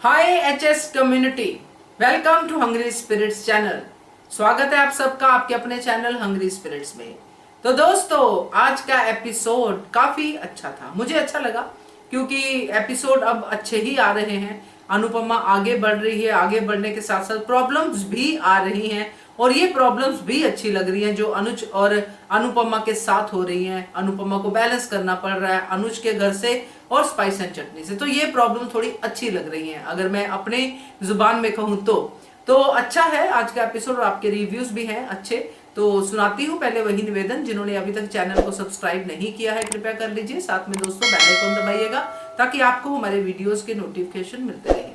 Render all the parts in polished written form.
Hi HS community, welcome to Hungry Spirits channel. स्वागत है आप सबका आपके अपने चैनल हंग्री स्पिरिट्स में। तो दोस्तों, आज का एपिसोड काफी अच्छा था, मुझे अच्छा लगा क्योंकि एपिसोड अब अच्छे ही आ रहे हैं। अनुपमा आगे बढ़ रही है, आगे बढ़ने के साथ साथ प्रॉब्लम्स भी आ रही हैं और ये प्रॉब्लम्स भी अच्छी लग रही हैं जो अनुज और अनुपमा के साथ हो रही हैं। अनुपमा को बैलेंस करना पड़ रहा है अनुज के घर से और स्पाइस एंड चटनी से, तो ये प्रॉब्लम थोड़ी अच्छी लग रही है अगर मैं अपने जुबान में कहूं तो अच्छा है आज का एपिसोड और आपके रिव्यूज भी हैं अच्छे। तो सुनाती हूँ पहले वही निवेदन, जिन्होंने अभी तक चैनल को सब्सक्राइब नहीं किया है कृपया कर लीजिए, साथ में दोस्तों बेल आइकन दबाइएगा ताकि आपको हमारे वीडियोस के नोटिफिकेशन मिलते रहें।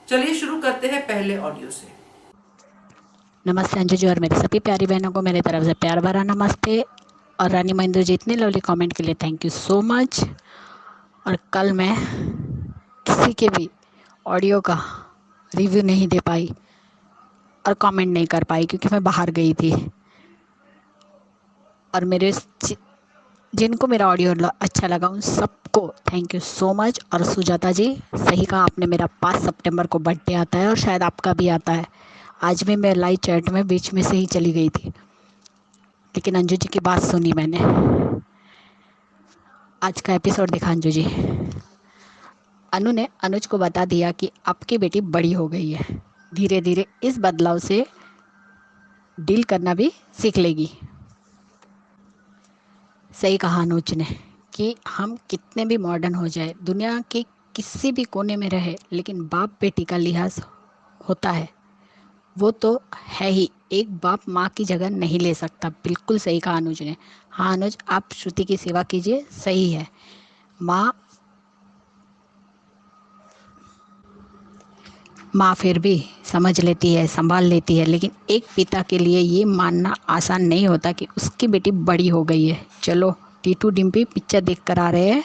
चलिए शुरू करते हैं पहले ऑडियो से। नमस्ते अंजू जी और मेरी सभी प्यारी बहनों को मेरी तरफ से प्यार भरा नमस्ते। और रानी महेंद्र जी इतने लवली कमेंट के लिए थैंक यू सो मच। और कल मैं किसी के भी ऑडियो का रिव्यू नहीं दे पाई और कमेंट नहीं कर पाई क्योंकि मैं बाहर गई थी। और मेरे जिनको मेरा ऑडियो अच्छा लगा उन सबको थैंक यू सो मच। और सुजाता जी सही कहा आपने, मेरा 5 सितंबर को बर्थडे आता है और शायद आपका भी आता है। आज भी मैं लाइव चैट में बीच में से ही चली गई थी, लेकिन अंजू जी की बात सुनी मैंने। आज का एपिसोड देखा अंजू जी। अनु ने अनुज को बता दिया कि आपकी बेटी बड़ी हो गई है, धीरे धीरे इस बदलाव से डील करना भी सीख लेगी। सही कहा अनुज ने कि हम कितने भी मॉडर्न हो जाए, दुनिया के किसी भी कोने में रहे, लेकिन बाप बेटी का लिहाज होता है, वो तो है ही। एक बाप माँ की जगह नहीं ले सकता। बिल्कुल सही कहा अनुज ने। हाँ अनुज, आप श्रुति की सेवा कीजिए, सही है। माँ फिर भी समझ लेती है, संभाल लेती है, लेकिन एक पिता के लिए ये मानना आसान नहीं होता कि उसकी बेटी बड़ी हो गई है। चलो टीटू डिम्पी पिक्चर देख कर आ रहे हैं।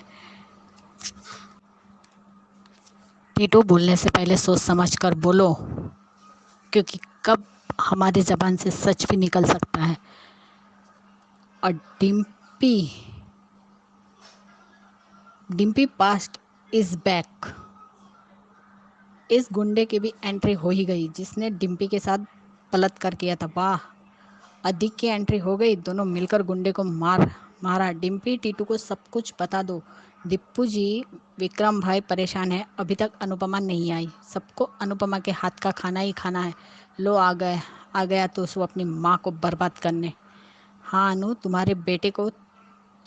टीटू, बोलने से पहले सोच समझ कर बोलो, क्योंकि कब हमारी ज़बान से सच भी निकल सकता है। और Dimpy Dimpy past is back. इस गुंडे की भी एंट्री हो ही गई जिसने डिम्पी के साथ बलात्कार किया था। वाह, अधिक की एंट्री हो गई। दोनों मिलकर गुंडे को मारा। डिम्पी, टीटू को सब कुछ बता दो। दीपू जी, विक्रम भाई परेशान है, अभी तक अनुपमा नहीं आई। सबको अनुपमा के हाथ का खाना ही खाना है। लो आ गया तो सो अपनी माँ को बर्बाद करने। हाँ अनु, तुम्हारे बेटे को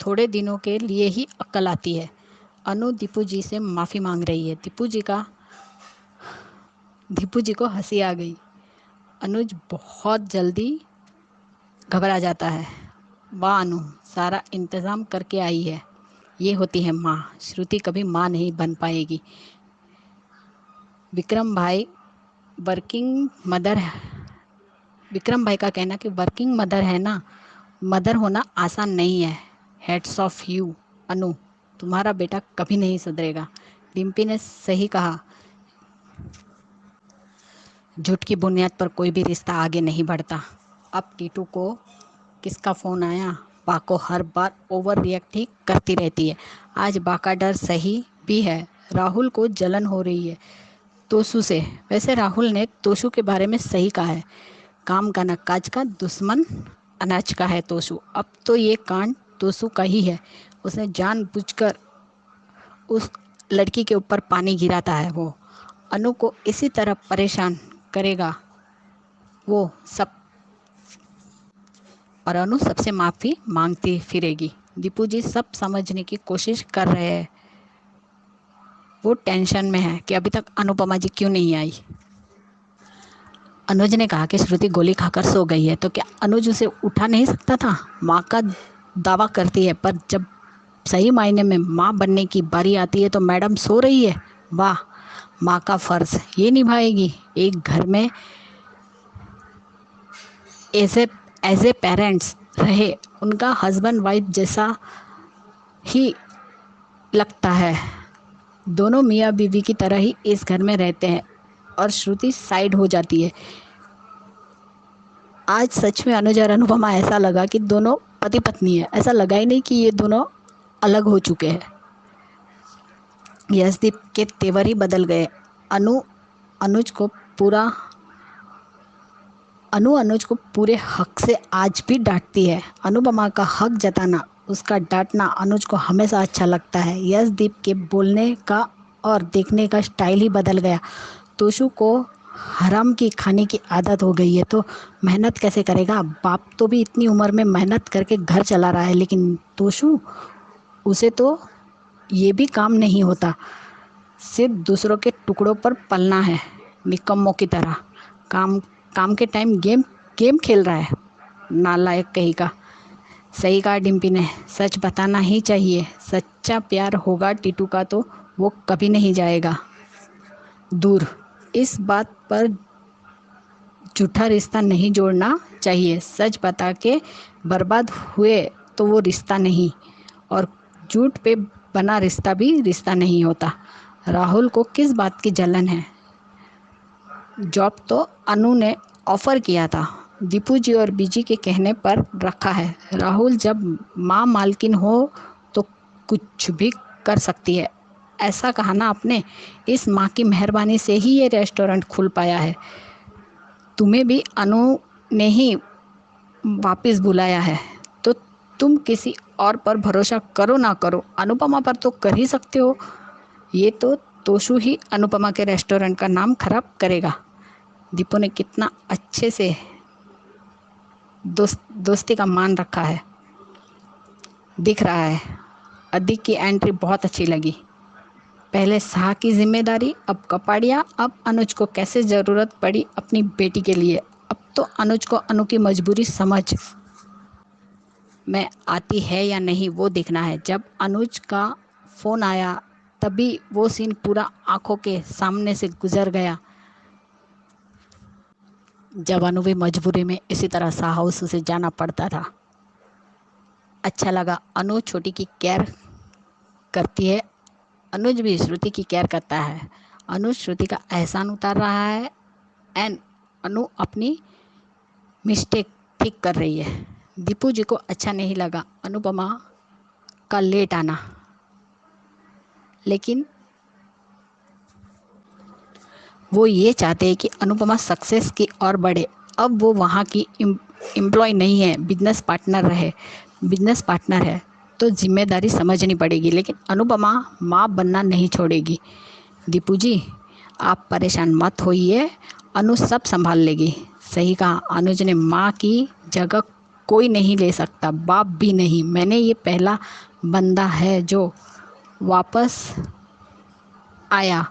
थोड़े दिनों के लिए ही अक्ल आती है। अनु दीपू जी से माफ़ी मांग रही है। दीपू जी को हंसी आ गई। अनुज बहुत जल्दी घबरा जाता है। वाह अनु, सारा इंतज़ाम करके आई है। ये होती है माँ। श्रुति कभी माँ नहीं बन पाएगी। विक्रम भाई वर्किंग मदर है। विक्रम भाई का कहना कि वर्किंग मदर है ना, मदर होना आसान नहीं है। हेड्स ऑफ यू अनु, तुम्हारा बेटा कभी नहीं सुधरेगा। डिम्पी ने सही कहा, झूठ की बुनियाद पर कोई भी रिश्ता आगे नहीं बढ़ता। अब टीटू को किसका फ़ोन आया? बा को हर बार ओवर रिएक्ट ही करती रहती है। आज बा का डर सही भी है। राहुल को जलन हो रही है तोशु से। वैसे राहुल ने तोशु के बारे में सही कहा है, काम का न काज का, दुश्मन अनाज का है तोशु। अब तो ये कांड तोशु का ही है। उसने जानबूझकर उस लड़की के ऊपर पानी गिराता है। वो अनु को इसी तरह परेशान करेगा वो सब, और अनु सबसे माफ़ी मांगती फिरेगी। दीपू जी सब समझने की कोशिश कर रहे हैं। वो टेंशन में है कि अभी तक अनुपमा जी क्यों नहीं आई। अनुज ने कहा कि श्रुति गोली खाकर सो गई है, तो क्या अनुज उसे उठा नहीं सकता था? माँ का दावा करती है, पर जब सही मायने में माँ बनने की बारी आती है तो मैडम सो रही है। वाह, माँ का फ़र्ज़ ये निभाएगी। एक घर में एज ए पेरेंट्स रहे, उनका हस्बैंड वाइफ जैसा ही लगता है। दोनों मियाँ बीवी की तरह ही इस घर में रहते हैं और श्रुति साइड हो जाती है। आज सच में अनुज और अनुपमा ऐसा लगा कि दोनों पति पत्नी है। ऐसा लगा ही नहीं कि ये दोनों अलग हो चुके हैं। यशदीप के तेवर ही बदल गए। अनु अनुज को पूरा अनुज को पूरे हक से आज भी डांटती है। अनुपमा का हक जताना, उसका डांटना अनुज को हमेशा अच्छा लगता है। यशदीप के बोलने का और देखने का स्टाइल ही बदल गया। तोशु को हराम की खाने की आदत हो गई है तो मेहनत कैसे करेगा। बाप तो भी इतनी उम्र में मेहनत करके घर चला रहा है, लेकिन तोशु, उसे तो ये भी काम नहीं होता। सिर्फ दूसरों के टुकड़ों पर पलना है, निकम्मों की तरह। काम काम के टाइम गेम गेम खेल रहा है, नालायक कहीं का। सही कहा डिम्पी ने, सच बताना ही चाहिए। सच्चा प्यार होगा टीटू का तो वो कभी नहीं जाएगा दूर। इस बात पर झूठा रिश्ता नहीं जोड़ना चाहिए। सच बता के बर्बाद हुए तो वो रिश्ता नहीं, और झूठ पे बना रिश्ता भी रिश्ता नहीं होता। राहुल को किस बात की जलन है। जॉब तो अनु ने ऑफर किया था, दीपू जी और बीजी के कहने पर रखा है। राहुल जब माँ मालकिन हो तो कुछ भी कर सकती है, ऐसा कहा ना आपने। इस माँ की मेहरबानी से ही ये रेस्टोरेंट खुल पाया है। तुम्हें भी अनु ने ही वापस बुलाया है, तो तुम किसी और पर भरोसा करो ना करो, अनुपमा पर तो कर ही सकते हो। ये तो तोशु ही अनुपमा के रेस्टोरेंट का नाम खराब करेगा। दीपू ने कितना अच्छे से दोस्ती का मान रखा है, दिख रहा है। अदिक की एंट्री बहुत अच्छी लगी। पहले शाह की जिम्मेदारी, अब कपाड़िया, अब अनुज को कैसे ज़रूरत पड़ी अपनी बेटी के लिए। अब तो अनुज को अनु की मजबूरी समझ में आती है या नहीं वो देखना है। जब अनुज का फ़ोन आया तभी वो सीन पूरा आंखों के सामने से गुजर गया। जब अनु भी मजबूरी में इसी तरह शाह हाउस उसे जाना पड़ता था। अच्छा लगा, अनु छोटी की केयर करती है, अनुज भी श्रुति की केयर करता है। अनुज श्रुति का एहसान उतार रहा है एंड अनु अपनी मिस्टेक ठीक कर रही है। दीपू जी को अच्छा नहीं लगा अनुपमा का लेट आना, लेकिन वो ये चाहते हैं कि अनुपमा सक्सेस की ओर बढ़े। अब वो वहाँ की एम्प्लॉय नहीं है, बिजनेस पार्टनर है, तो जिम्मेदारी समझनी पड़ेगी। लेकिन अनुपमा माँ बनना नहीं छोड़ेगी। दीपू जी, आप परेशान मत होइए, अनु सब संभाल लेगी। सही कहा, अनुज ने माँ की जगह कोई नहीं ले सकता, बाप भी नहीं। मैंने ये पहला बंदा है जो वापस आया,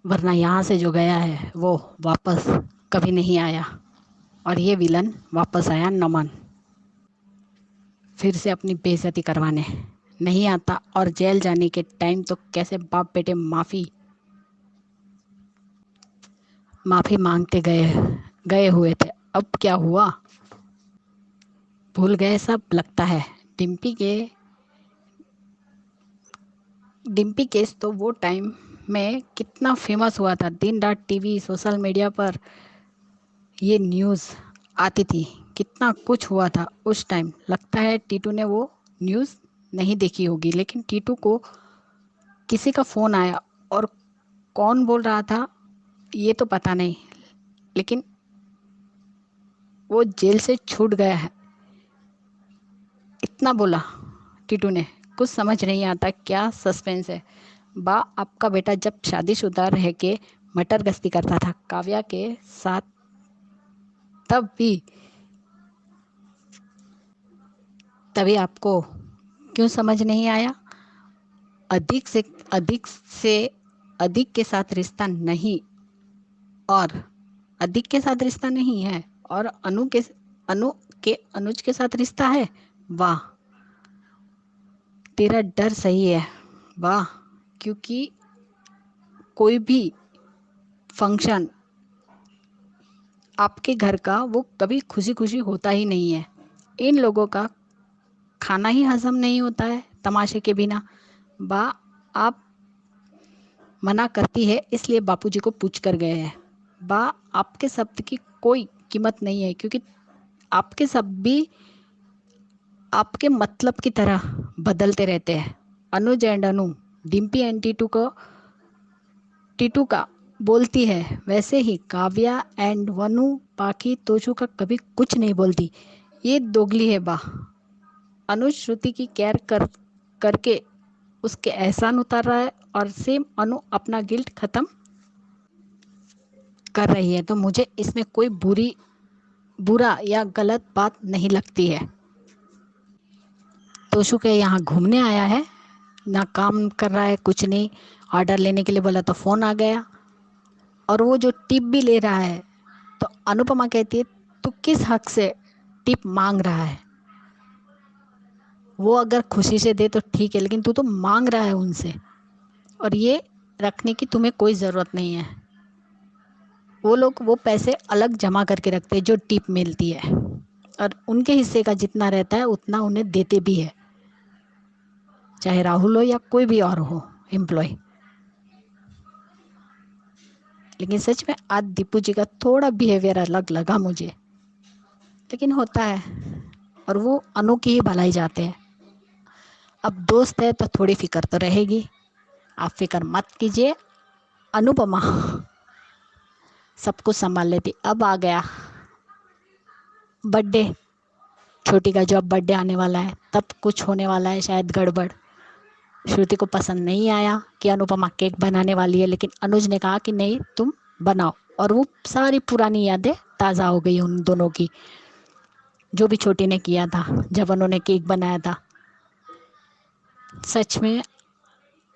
वरना यहाँ से जो गया है वो वापस कभी नहीं आया। और ये विलन वापस आया नमन, फिर से अपनी बेइज्जती करवाने। नहीं आता, और जेल जाने के टाइम तो कैसे बाप बेटे माफ़ी मांगते गए हुए थे। अब क्या हुआ, भूल गए सब लगता है। डिम्पी के डिम्पी केस तो वो टाइम में कितना फेमस हुआ था। दिन रात टीवी सोशल मीडिया पर ये न्यूज़ आती थी, कितना कुछ हुआ था उस टाइम। लगता है टीटू ने वो न्यूज़ नहीं देखी होगी, लेकिन टीटू को किसी का फ़ोन आया और कौन बोल रहा था ये तो पता नहीं, लेकिन वो जेल से छूट गया है, इतना बोला टीटू ने। कुछ समझ नहीं आता क्या सस्पेंस है। बा, आपका बेटा जब शादीशुदा रह के मटर गश्ती करता था काव्या के साथ, तभी आपको क्यों समझ नहीं आया। अधिक से अधिक से अधिक के साथ रिश्ता नहीं, और अधिक के साथ रिश्ता नहीं है, और अनु के अनुज के साथ रिश्ता है। वाह, तेरा डर सही है। वाह, क्योंकि कोई भी फंक्शन आपके घर का वो कभी खुशी खुशी होता ही नहीं है। इन लोगों का खाना ही हजम नहीं होता है तमाशे के बिना। बा, आप मना करती है इसलिए बापूजी को पूछ कर गए हैं। बा, आपके शब्द की कोई कीमत नहीं है, क्योंकि आपके शब्द भी आपके मतलब की तरह बदलते रहते हैं। अनुज एंड अनु, डिम्पी एंड टीटू को टीटू का बोलती है, वैसे ही काव्या एंड वनु पाखी तोशु का कभी कुछ नहीं बोलती। ये दोगली है बा। अनुज श्रुति की केयर करके उसके एहसान उतार रहा है और सेम अनु अपना गिल्ट खत्म कर रही है। तो मुझे इसमें कोई बुरा या गलत बात नहीं लगती है। तोशु के यहाँ घूमने आया है, ना काम कर रहा है, कुछ नहीं। ऑर्डर लेने के लिए बोला तो फ़ोन आ गया, और वो जो टिप भी ले रहा है तो अनुपमा कहती है तू किस हक से टिप मांग रहा है? वो अगर खुशी से दे तो ठीक है, लेकिन तू तो मांग रहा है उनसे, और ये रखने की तुम्हें कोई ज़रूरत नहीं है। वो लोग वो पैसे अलग जमा करके रखते हैं जो टिप मिलती है, और उनके हिस्से का जितना रहता है उतना उन्हें देते भी है, चाहे राहुल हो या कोई भी और हो एम्प्लॉय। लेकिन सच में आज दीपू जी का थोड़ा बिहेवियर अलग लगा मुझे, लेकिन होता है, और वो अनु की ही भलाई जाते हैं। अब दोस्त है तो थोड़ी फिक्र तो रहेगी, आप फिक्र मत कीजिए, अनुपमा सब कुछ संभाल लेती। अब आ गया बर्थडे, छोटी का जो अब बर्थडे आने वाला है, तब कुछ होने वाला है शायद गड़बड़। श्रुति को पसंद नहीं आया कि अनुपमा केक बनाने वाली है, लेकिन अनुज ने कहा कि नहीं तुम बनाओ, और वो सारी पुरानी यादें ताज़ा हो गई उन दोनों की, जो भी छोटी ने किया था जब उन्होंने केक बनाया था। सच में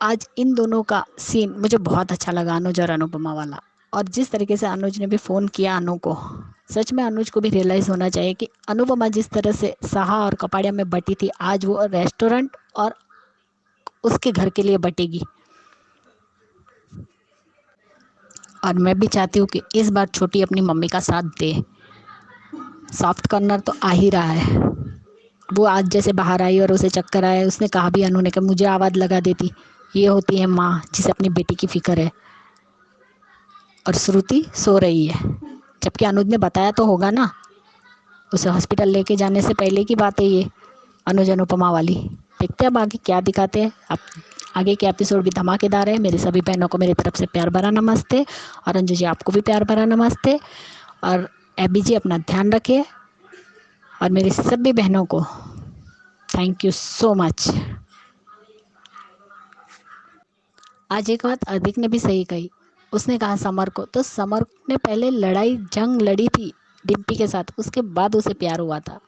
आज इन दोनों का सीन मुझे बहुत अच्छा लगा, अनुज और अनुपमा वाला। और जिस तरीके से अनुज ने भी फ़ोन किया अनु को, सच में अनुज को भी रियलाइज़ होना चाहिए कि अनुपमा जिस तरह से साहा और कपाड़िया में बटी थी, आज वो रेस्टोरेंट और उसके घर के लिए बटेगी। और मैं भी चाहती हूँ कि इस बार छोटी अपनी मम्मी का साथ दे। सॉफ्ट कॉर्नर तो आ ही रहा है। वो आज जैसे बाहर आई और उसे चक्कर आया, उसने कहा भी, अनु ने कहा मुझे आवाज़ लगा देती। ये होती है माँ जिसे अपनी बेटी की फिक्र है। और श्रुति सो रही है, जबकि अनुज ने बताया तो होगा ना, उसे हॉस्पिटल लेके जाने से पहले की बात है ये अनुज अनुपमा वाली। देखते हैं अब आगे क्या दिखाते हैं। अब आगे के एपिसोड भी धमाकेदार है। मेरी सभी बहनों को मेरी तरफ से प्यार भरा नमस्ते, और अंजू जी आपको भी प्यार भरा नमस्ते। और एबी जी अपना ध्यान रखिए, और मेरी सभी बहनों को थैंक यू सो मच। आज एक बात अधिक ने भी सही कही, उसने कहा समर को, तो समर ने पहले जंग लड़ी थी डिम्पी के साथ, उसके बाद उसे प्यार हुआ था।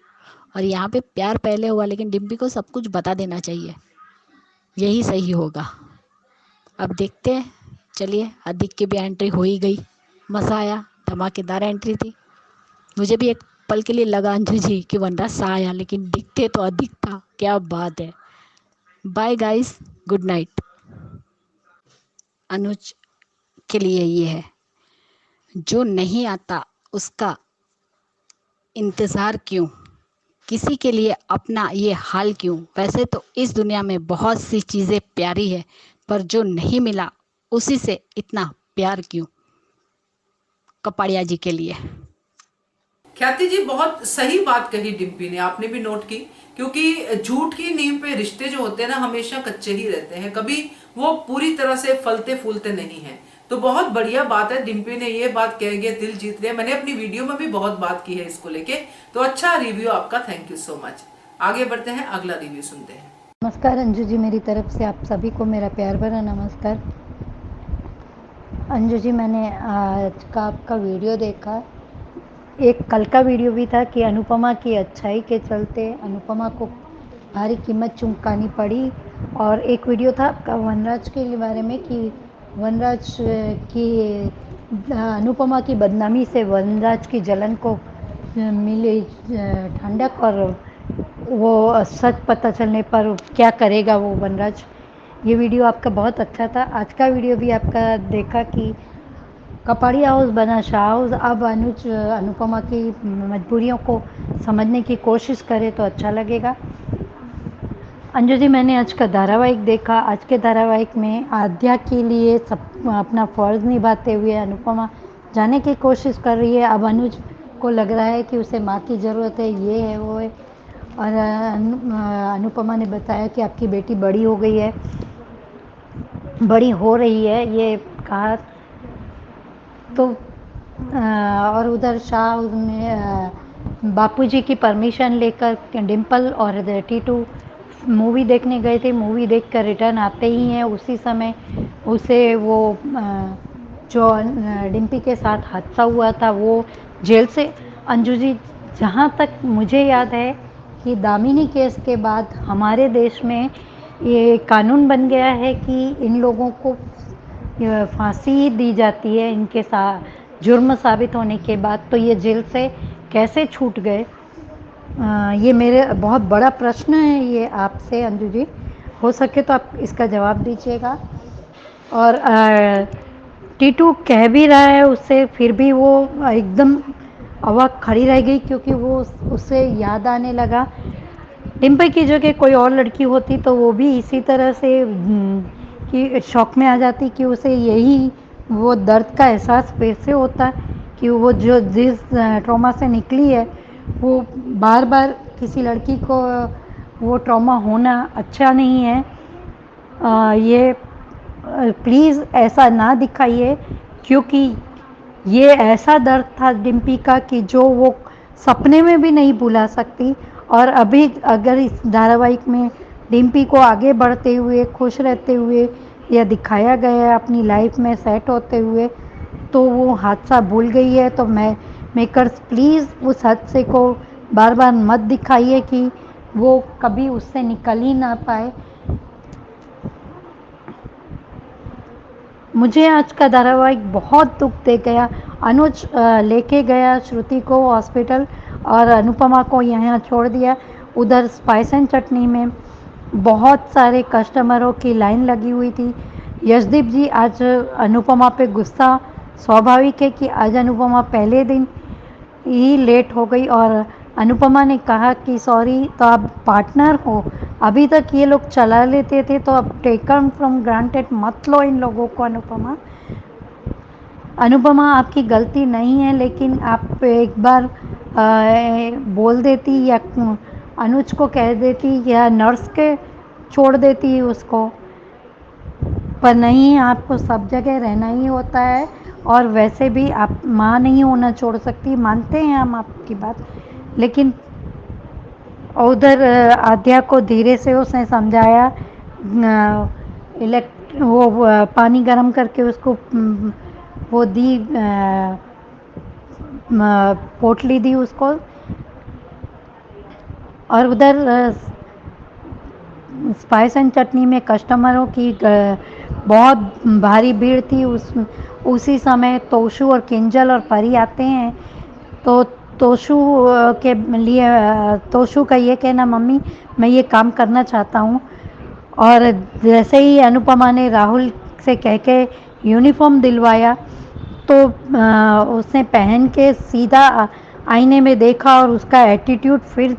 और यहाँ पे प्यार पहले हुआ, लेकिन डिम्पी को सब कुछ बता देना चाहिए, यही सही होगा। अब देखते हैं। चलिए, अधिक की भी एंट्री हो ही गई, मज़ा आया, धमाकेदार एंट्री थी। मुझे भी एक पल के लिए लगा अंजू जी कि वनराज सा आया, लेकिन दिखते तो अधिक था। क्या बात है। Bye guys, good night. Anuj के लिए ये है, जो नहीं आता उसका इंतज़ार क्यों, किसी के लिए अपना ये हाल क्यों। वैसे तो इस दुनिया में बहुत सी चीज़ें प्यारी है, पर जो नहीं मिला उसी से इतना प्यार क्यों। कपाड़िया जी के लिए। ख्याति जी बहुत सही बात कही डिम्पी ने, आपने भी नोट की, क्योंकि झूठ की नींव पे रिश्ते जो होते हैं ना हमेशा कच्चे ही रहते हैं, कभी वो पूरी तरह से फलते फूलते नहीं हैं। तो बहुत बढ़िया बात है, डिम्पी ने ये बात कह के दिल जीत लिया। मैंने अपनी वीडियो में भी बहुत बात की है इसको लेके, तो अच्छा रिव्यू आपका, थैंक यू सो मच। आगे बढ़ते हैं, अगला रिव्यू सुनते हैं। नमस्कार अंजू जी, मेरी तरफ से आप सभी को मेरा प्यार भरा नमस्कार। अंजू जी, मैंने आज का आपका वीडियो देखा। एक कल का वीडियो भी था कि अनुपमा की अच्छाई के चलते अनुपमा को भारी कीमत चुकानी पड़ी, और एक वीडियो था आपका वनराज के बारे में कि वनराज की अनुपमा की बदनामी से वनराज की जलन को मिली ठंडक, और वो सच पता चलने पर क्या करेगा वो वनराज। ये वीडियो आपका बहुत अच्छा था। आज का वीडियो भी आपका देखा कि कपाड़िया हाउस बना शाह हाउस। अब अनुज अनुपमा की मजबूरियों को समझने की कोशिश करे तो अच्छा लगेगा। अंजू जी, मैंने आज का धारावाहिक देखा। आज के धारावाहिक में आद्या के लिए सब अपना फ़र्ज़ निभाते हुए अनुपमा जाने की कोशिश कर रही है। अब अनुज को लग रहा है कि उसे माँ की ज़रूरत है, ये है वो है। और अनुपमा ने बताया कि आपकी बेटी बड़ी हो गई है, बड़ी हो रही है। ये कहा तो और उधर शाह में बापूजी की परमिशन लेकर डिम्पल और टीटू मूवी देखने गए थे। मूवी देखकर रिटर्न आते ही हैं उसी समय उसे वो जो डिम्पी के साथ हादसा हुआ था वो जेल से अंजू जी, जहाँ तक मुझे याद है कि दामिनी केस के बाद हमारे देश में ये कानून बन गया है कि इन लोगों को फांसी दी जाती है इनके साथ जुर्म साबित होने के बाद। तो ये जेल से कैसे छूट गए, ये मेरे बहुत बड़ा प्रश्न है ये आपसे अंजू जी। हो सके तो आप इसका जवाब दीजिएगा। और टीटू कह भी रहा है उससे, फिर भी वो एकदम अवाक खड़ी रह गई क्योंकि वो उसे याद आने लगा डिम्पल की जगह कोई और लड़की होती तो वो भी इसी तरह से कि शौक में आ जाती कि उसे यही वो दर्द का एहसास फिर से होता कि वो जो जिस ट्रॉमा से निकली है वो बार बार किसी लड़की को वो ट्रॉमा होना अच्छा नहीं है। ये प्लीज़ ऐसा ना दिखाइए क्योंकि ये ऐसा दर्द था डिम्पी का कि जो वो सपने में भी नहीं भुला सकती। और अभी अगर इस धारावाहिक में डिम्पी को आगे बढ़ते हुए खुश रहते हुए या दिखाया गया है अपनी लाइफ में सेट होते हुए तो वो हादसा भूल गई है। तो मैं मेकर्स प्लीज़ उस हादसे को बार बार मत दिखाइए कि वो कभी उससे निकल ही ना पाए। मुझे आज का धारावाहिक बहुत दुख दे गया। अनुज लेके गया श्रुति को हॉस्पिटल और अनुपमा को यहाँ छोड़ दिया। उधर स्पाइस एंड चटनी में बहुत सारे कस्टमरों की लाइन लगी हुई थी। यशदीप जी आज अनुपमा पे गुस्सा स्वाभाविक है कि आज अनुपमा पहले दिन ही लेट हो गई और अनुपमा ने कहा कि सॉरी, तो आप पार्टनर हो, अभी तक ये लोग चला लेते थे तो अब टेकन फ्रॉम ग्रांटेड मत लो इन लोगों को। अनुपमा आपकी गलती नहीं है लेकिन आप एक बार बोल देती या अनुज को कह देती या नर्स के छोड़ देती उसको, पर नहीं, आपको सब जगह रहना ही होता है। और वैसे भी आप माँ नहीं होना छोड़ सकती, मानते हैं हम आपकी बात, लेकिन उधर आद्या को धीरे से उसने समझाया, वो पानी गर्म करके उसको वो दी, पोटली दी उसको। और उधर स्पाइस एंड चटनी में कस्टमरों की बहुत भारी भीड़ थी। उसी समय तोशु और किंजल और परी आते हैं तो तोशु के लिए तोशु का ये कहना, मम्मी मैं ये काम करना चाहता हूँ। और जैसे ही अनुपमा ने राहुल से कह के यूनिफॉर्म दिलवाया तो उसने पहन के सीधा आईने में देखा और उसका एटीट्यूड फिर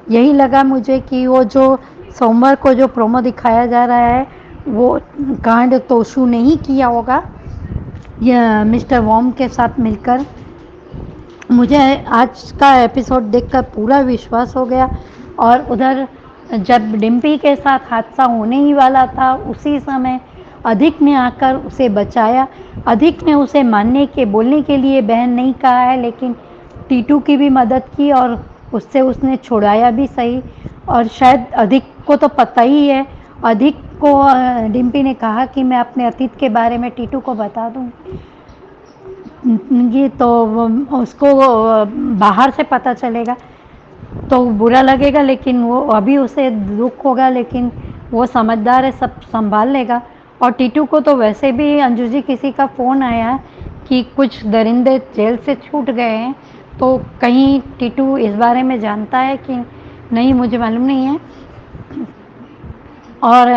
यही लगा मुझे कि वो जो सोमवार को जो प्रोमो दिखाया जा रहा है वो कांड तोशु ने ही किया होगा या मिस्टर वॉम के साथ मिलकर। मुझे आज का एपिसोड देखकर पूरा विश्वास हो गया। और उधर जब डिम्पी के साथ हादसा होने ही वाला था उसी समय अधिक ने आकर उसे बचाया। अधिक ने उसे मानने के बोलने के लिए बहन नहीं कहा है लेकिन टीटू की भी मदद की और उससे उसने छुड़ाया भी सही। और शायद अधिक को तो पता ही है, अधिक को डिम्पी ने कहा कि मैं अपने अतीत के बारे में टीटू को बता दूँ, ये तो उसको बाहर से पता चलेगा तो बुरा लगेगा, लेकिन वो अभी उसे दुख होगा, लेकिन वो समझदार है, सब संभाल लेगा। और टीटू को तो वैसे भी अंजू जी किसी का फ़ोन आया कि कुछ दरिंदे जेल से छूट गए हैं, तो कहीं टीटू इस बारे में जानता है कि नहीं, मुझे मालूम नहीं है। और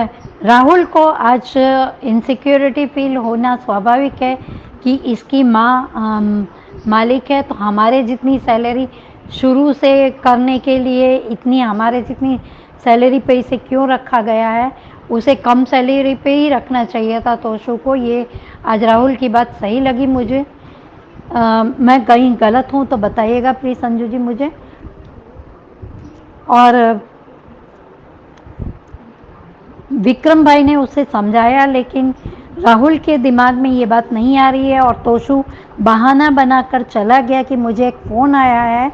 राहुल को आज इनसिक्योरिटी फील होना स्वाभाविक है कि इसकी माँ मालिक है, तो हमारे जितनी सैलरी शुरू से करने के लिए इतनी हमारे जितनी सैलरी पे इसे क्यों रखा गया है, उसे कम सैलरी पे ही रखना चाहिए था तोशु को। ये आज राहुल की बात सही लगी मुझे। मैं कहीं गलत हूँ तो बताइएगा प्लीज़ संजू जी मुझे। और विक्रम भाई ने उसे समझाया लेकिन राहुल के दिमाग में ये बात नहीं आ रही है और तोशु बहाना बनाकर चला गया कि मुझे एक फ़ोन आया है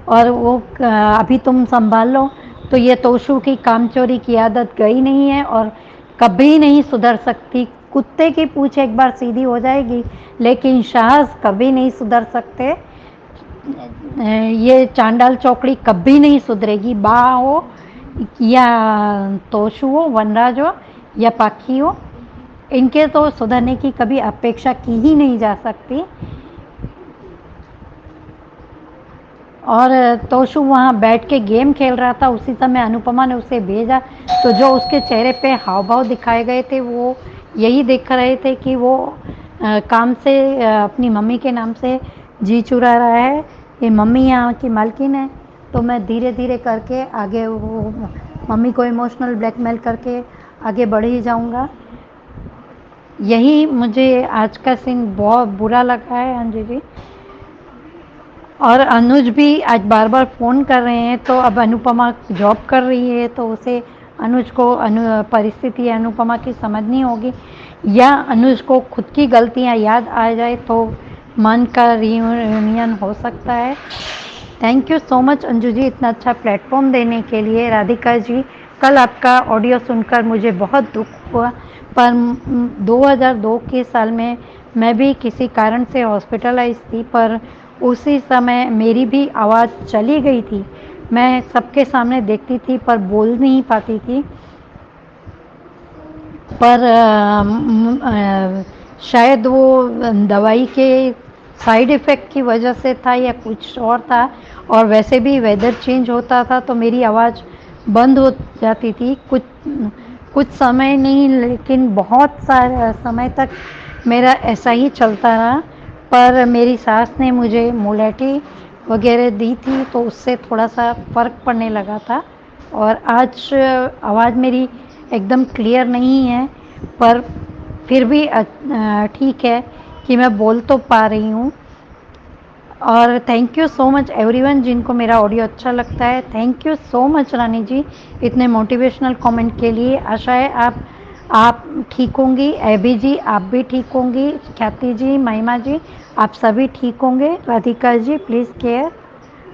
और वो अभी तुम संभाल लो। तो ये तोशु की कामचोरी की आदत गई नहीं है और कभी नहीं सुधर सकती। कुत्ते की पूंछ एक बार सीधी हो जाएगी लेकिन साहस कभी नहीं सुधर सकते। ये चांडाल चौकड़ी कभी नहीं सुधरेगी। बा हो या तोशु हो, वनराज हो या पाखी हो, इनके तो सुधरने की कभी अपेक्षा की ही नहीं जा सकती। और तोशु वहाँ बैठ के गेम खेल रहा था, उसी समय अनुपमा ने उसे भेजा तो जो उसके चेहरे पे हाव भाव दिखाए गए थे वो यही दिख रहे थे कि वो काम से अपनी मम्मी के नाम से जी चुरा रहा है। ये मम्मी यहाँ की मालकिन है तो मैं धीरे धीरे करके आगे वो मम्मी को इमोशनल ब्लैकमेल करके आगे बढ़ ही जाऊँगा। यही मुझे आज का सीन बहुत बुरा लगा है अंजू जी। और अनुज भी आज बार बार फ़ोन कर रहे हैं तो अब अनुपमा जॉब कर रही है तो उसे अनुज को परिस्थिति अनुपमा की समझनी होगी या अनुज को खुद की गलतियां याद आ जाए तो मन का रियूनियन हो सकता है। Thank you so much Anju ji इतना अच्छा प्लेटफॉर्म देने के लिए। राधिका जी, कल आपका ऑडियो सुनकर मुझे बहुत दुख हुआ पर 2002 के साल में मैं भी किसी कारण से हॉस्पिटलाइज थी पर उसी समय मेरी भी आवाज़ चली गई थी। मैं सबके सामने देखती थी पर बोल नहीं पाती थी। पर शायद वो दवाई के साइड इफ़ेक्ट की वजह से था या कुछ और था और वैसे भी वेदर चेंज होता था तो मेरी आवाज़ बंद हो जाती थी। कुछ समय नहीं लेकिन बहुत सारे समय तक मेरा ऐसा ही चलता रहा। पर मेरी सास ने मुझे मोलेटी वगैरह दी थी तो उससे थोड़ा सा फ़र्क पड़ने लगा था और आज आवाज़ मेरी एकदम क्लियर नहीं है पर फिर भी ठीक है कि मैं बोल तो पा रही हूँ। और thank you so much everyone जिनको मेरा ऑडियो अच्छा लगता है। थैंक यू सो मच रानी जी इतने मोटिवेशनल कमेंट के लिए। आशा है आप ठीक होंगी। एबी जी आप भी ठीक होंगी। ख्याति जी, महिमा जी आप सभी ठीक होंगे। Radhika ji please care,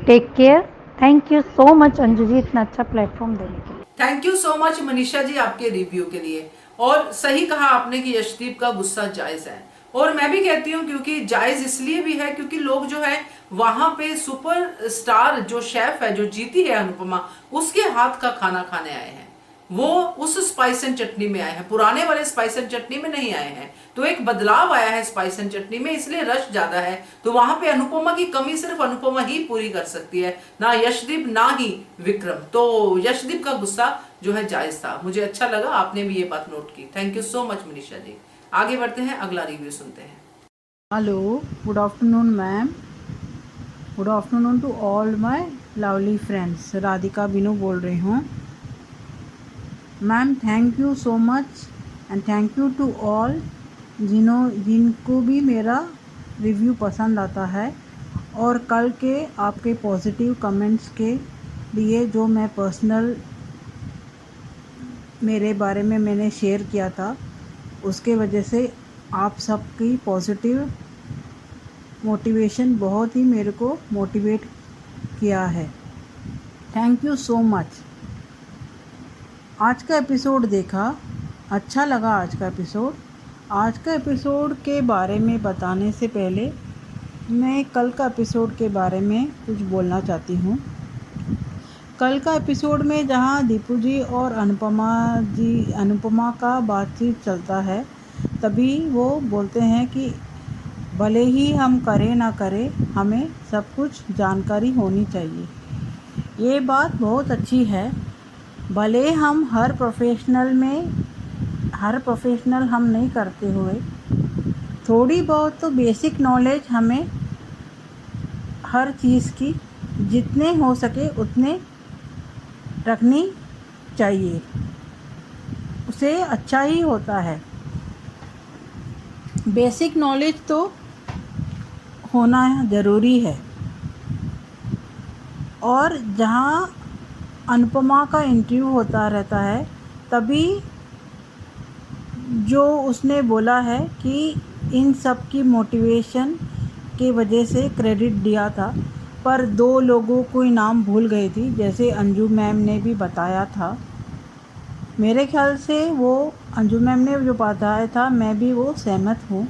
take care. Thank you so much Anju ji इतना अच्छा प्लेटफॉर्म देने के लिए। Thank you so much Manisha ji आपके रिव्यू के लिए। और सही कहा आपने कि यशदीप का गुस्सा जायज है और मैं भी कहती हूँ क्योंकि जायज इसलिए भी है क्योंकि लोग जो है वहां पे सुपर स्टार जो शेफ है जो जीती है अनुपमा उसके हाथ का खाना खाने आए हैं। वो उस स्पाइस एंड चटनी में आए हैं, पुराने वाले स्पाइस एंड चटनी में नहीं आए हैं। तो एक बदलाव आया है स्पाइस एंड चटनी में इसलिए रश ज्यादा है। तो वहां पे अनुपमा की कमी सिर्फ अनुपमा ही पूरी कर सकती है, ना यशदीप ना ही विक्रम। तो यशदीप का गुस्सा जो है जायज था। मुझे अच्छा लगा आपने भी ये बात नोट की। Thank you so much Manisha ji. आगे बढ़ते हैं, अगला रिव्यू सुनते हैं। Hello, good afternoon ma'am. Good afternoon to all my lovely friends. Radhika Binu बोल रही हूँ ma'am. Thank you so much and thank you to all जिनको भी मेरा रिव्यू पसंद आता है और कल के आपके पॉजिटिव कमेंट्स के लिए जो मैं पर्सनल मेरे बारे में मैंने शेयर किया था उसके वजह से आप सबकी पॉजिटिव मोटिवेशन बहुत ही मेरे को मोटिवेट किया है। Thank you so much. आज का एपिसोड देखा, अच्छा लगा आज का एपिसोड। आज का एपिसोड के बारे में बताने से पहले मैं कल का एपिसोड के बारे में कुछ बोलना चाहती हूँ। कल का एपिसोड में जहाँ दीपू जी और अनुपमा का बातचीत चलता है तभी वो बोलते हैं कि भले ही हम करें ना करें हमें सब कुछ जानकारी होनी चाहिए। ये बात बहुत अच्छी है। भले हम हर प्रोफेशनल हम नहीं करते हुए थोड़ी बहुत तो बेसिक नॉलेज हमें हर चीज़ की जितने हो सके उतने रखनी चाहिए, उसे अच्छा ही होता है। बेसिक नॉलेज तो होना ज़रूरी है। और जहाँ अनुपमा का इंटरव्यू होता रहता है तभी जो उसने बोला है कि इन सब की मोटिवेशन की वजह से क्रेडिट दिया था, पर 2 लोगों को नाम भूल गई थी, जैसे अंजू मैम ने भी बताया था। मेरे ख्याल से वो अंजू मैम ने जो बताया था, मैं भी वो सहमत हूँ।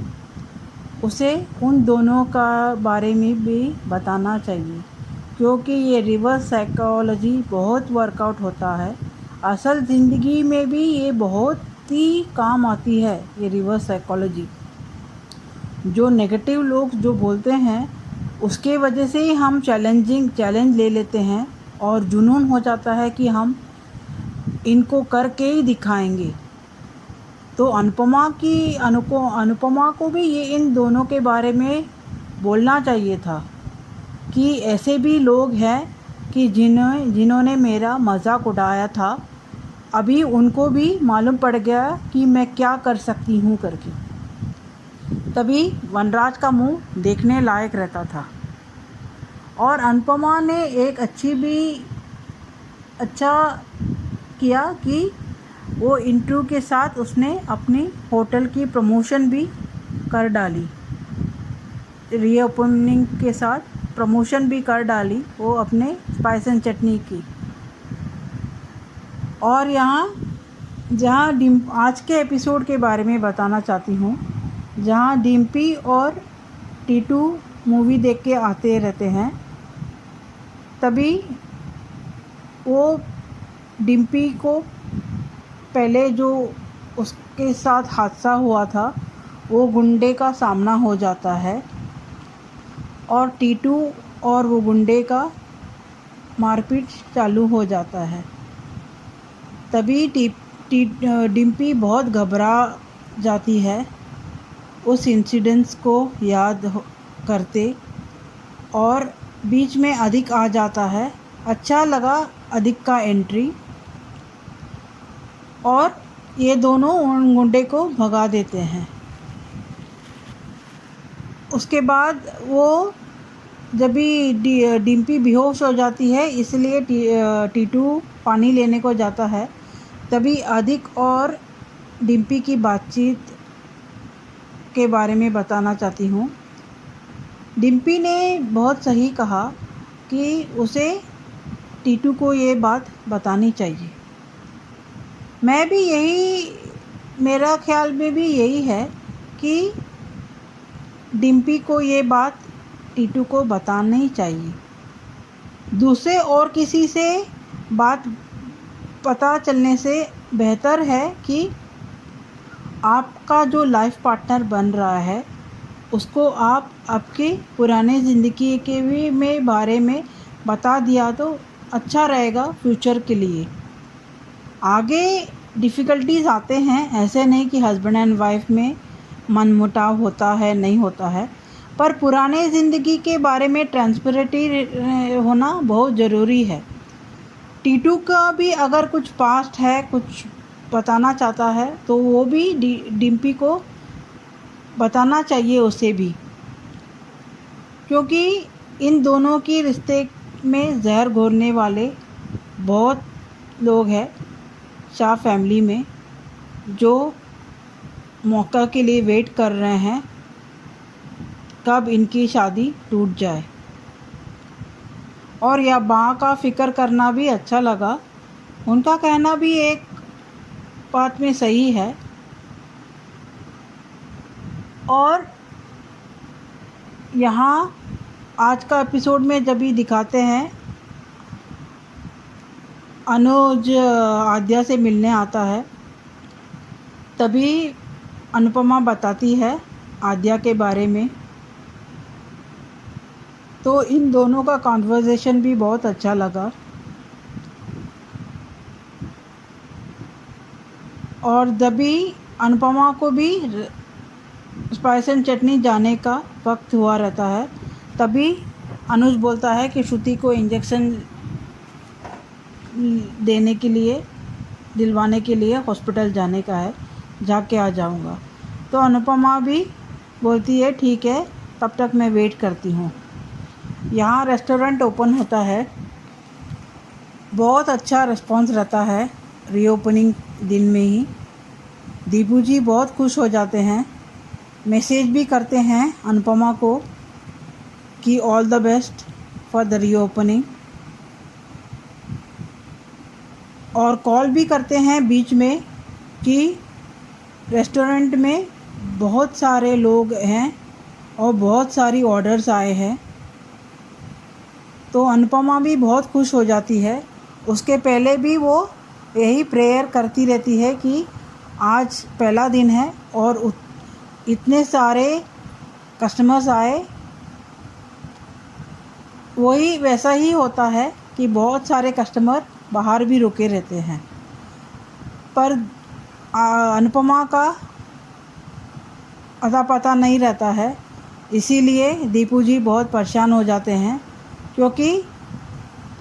उसे उन दोनों का बारे में भी बताना चाहिए, क्योंकि ये रिवर्स साइकोलॉजी बहुत वर्कआउट होता है। असल ज़िंदगी में भी ये बहुत ही काम आती है, ये रिवर्स साइकोलॉजी। जो नेगेटिव लोग जो बोलते हैं, उसके वजह से ही हम चैलेंज ले लेते हैं और जुनून हो जाता है कि हम इनको करके ही दिखाएंगे। तो अनुपमा को भी ये इन दोनों के बारे में बोलना चाहिए था कि ऐसे भी लोग हैं कि जिन्होंने मेरा मजाक उड़ाया था, अभी उनको भी मालूम पड़ गया कि मैं क्या कर सकती हूँ करके। तभी वनराज का मुंह देखने लायक रहता था। और अनुपमा ने एक अच्छा किया कि वो इंटरव्यू के साथ उसने अपनी होटल की प्रमोशन भी कर डाली, रीओपनिंग के साथ प्रमोशन भी कर डाली वो अपने स्पाइस एंड चटनी की। और जहाँ आज के एपिसोड के बारे में बताना चाहती हूँ, जहाँ डिम्पी और टीटू मूवी देख के आते रहते हैं, तभी वो डिम्पी को पहले जो उसके साथ हादसा हुआ था, वो गुंडे का सामना हो जाता है और टीटू और वो गुंडे का मारपीट चालू हो जाता है। तभी डिम्पी बहुत घबरा जाती है उस इंसिडेंट्स को याद करते, और बीच में अधिक आ जाता है। अच्छा लगा अधिक का एंट्री, और ये दोनों उन गुंडे को भगा देते हैं। उसके बाद वो जब भी डिम्पी बेहोश हो जाती है, इसलिए टीटू पानी लेने को जाता है, तभी अधिक और डिम्पी की बातचीत के बारे में बताना चाहती हूँ। डिम्पी ने बहुत सही कहा कि उसे टीटू को ये बात बतानी चाहिए। मेरा ख्याल में भी यही है कि डिम्पी को ये बात टीटू को बतानी चाहिए। दूसरे और किसी से बात पता चलने से बेहतर है कि आपका जो लाइफ पार्टनर बन रहा है, उसको आप आपके पुराने ज़िंदगी के बारे में बता दिया तो अच्छा रहेगा फ्यूचर के लिए। आगे डिफ़िकल्टीज़ आते हैं, ऐसे नहीं कि हस्बैंड एंड वाइफ में मनमुटाव होता है, नहीं होता है, पर पुराने ज़िंदगी के बारे में ट्रांसपेरेंटी होना बहुत ज़रूरी है। टीटू का भी अगर कुछ पास्ट है, कुछ बताना चाहता है, तो वो भी डिम्पी को बताना चाहिए उसे भी, क्योंकि इन दोनों की रिश्ते में जहर घोरने वाले बहुत लोग हैं शाह फैमिली में, जो मौका के लिए वेट कर रहे हैं कब इनकी शादी टूट जाए। और यह माँ का फ़िक्र करना भी अच्छा लगा, उनका कहना भी एक बात में सही है। और यहाँ आज का एपिसोड में जब भी दिखाते हैं, अनुज आद्या से मिलने आता है, तभी अनुपमा बताती है आद्या के बारे में। तो इन दोनों का कॉन्वर्सेशन भी बहुत अच्छा लगा। और जब भी अनुपमा को भी स्पाइस एंड चटनी जाने का वक्त हुआ रहता है, तभी अनुज बोलता है कि श्रुति को इंजेक्शन दिलवाने के लिए हॉस्पिटल जाने का है, जाके आ जाऊंगा। तो अनुपमा भी बोलती है ठीक है, तब तक मैं वेट करती हूँ। यहाँ रेस्टोरेंट ओपन होता है, बहुत अच्छा रिस्पांस रहता है रीओपनिंग दिन में ही। दीपू जी बहुत खुश हो जाते हैं, मैसेज भी करते हैं अनुपमा को कि all the best for the reopening, और कॉल भी करते हैं बीच में कि रेस्टोरेंट में बहुत सारे लोग हैं और बहुत सारी ऑर्डर्स आए हैं। तो अनुपमा भी बहुत खुश हो जाती है। उसके पहले भी वो यही प्रेयर करती रहती है कि आज पहला दिन है और इतने सारे कस्टमर्स आए। वही वैसा ही होता है कि बहुत सारे कस्टमर बाहर भी रुके रहते हैं, पर अनुपमा का अता पता नहीं रहता है। इसीलिए दीपू जी बहुत परेशान हो जाते हैं, क्योंकि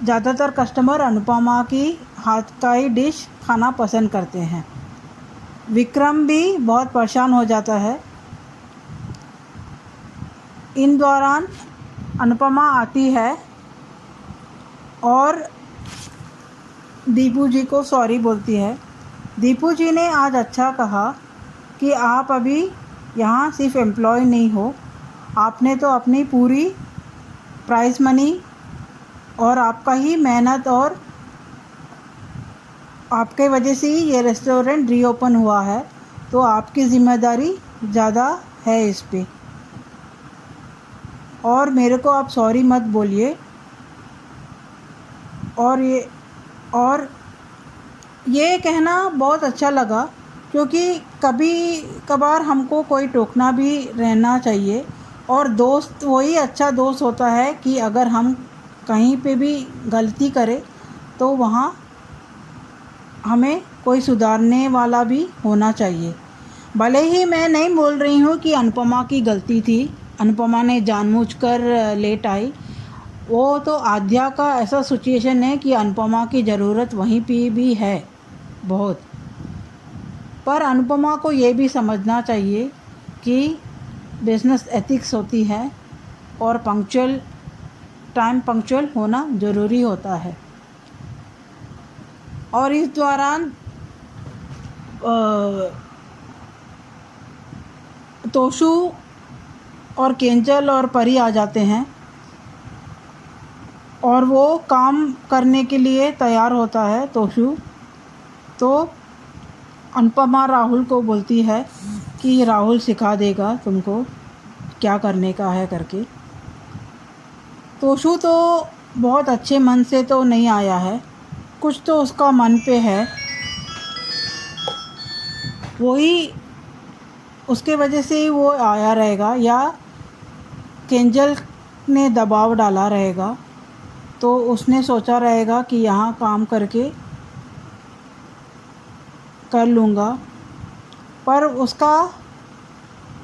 ज़्यादातर कस्टमर अनुपमा की हाथ का ही डिश खाना पसंद करते हैं। विक्रम भी बहुत परेशान हो जाता है। इन दौरान अनुपमा आती है और दीपू जी को सॉरी बोलती है। दीपू जी ने आज अच्छा कहा कि आप अभी यहाँ सिर्फ एम्प्लॉय नहीं हो, आपने तो अपनी पूरी प्राइस मनी और आपका ही मेहनत और आपके वजह से ही ये रेस्टोरेंट रीओपन हुआ है, तो आपकी ज़िम्मेदारी ज़्यादा है इस पे, और मेरे को आप सॉरी मत बोलिए। और ये कहना बहुत अच्छा लगा, क्योंकि कभी कभार हमको कोई टोकना भी रहना चाहिए। और दोस्त वही अच्छा दोस्त होता है कि अगर हम कहीं पे भी गलती करें तो वहाँ हमें कोई सुधारने वाला भी होना चाहिए। भले ही मैं नहीं बोल रही हूँ कि अनुपमा की गलती थी, अनुपमा ने जानबूझकर लेट आई। वो तो आद्या का ऐसा सिचुएशन है कि अनुपमा की ज़रूरत वहीं पे भी है बहुत। पर अनुपमा को ये भी समझना चाहिए कि बिज़नेस एथिक्स होती है और पंक्चुअल होना ज़रूरी होता है। और इस दौरान तोशु और केंजल और परी आ जाते हैं और वो काम करने के लिए तैयार होता है तोशु। तो अनुपमा राहुल को बोलती है कि राहुल सिखा देगा तुमको क्या करने का है करके। तोशु तो बहुत अच्छे मन से तो नहीं आया है, कुछ तो उसका मन पे है, वही उसके वजह से ही वो आया रहेगा, या केंजल ने दबाव डाला रहेगा। तो उसने सोचा रहेगा कि यहाँ काम करके कर लूँगा, पर उसका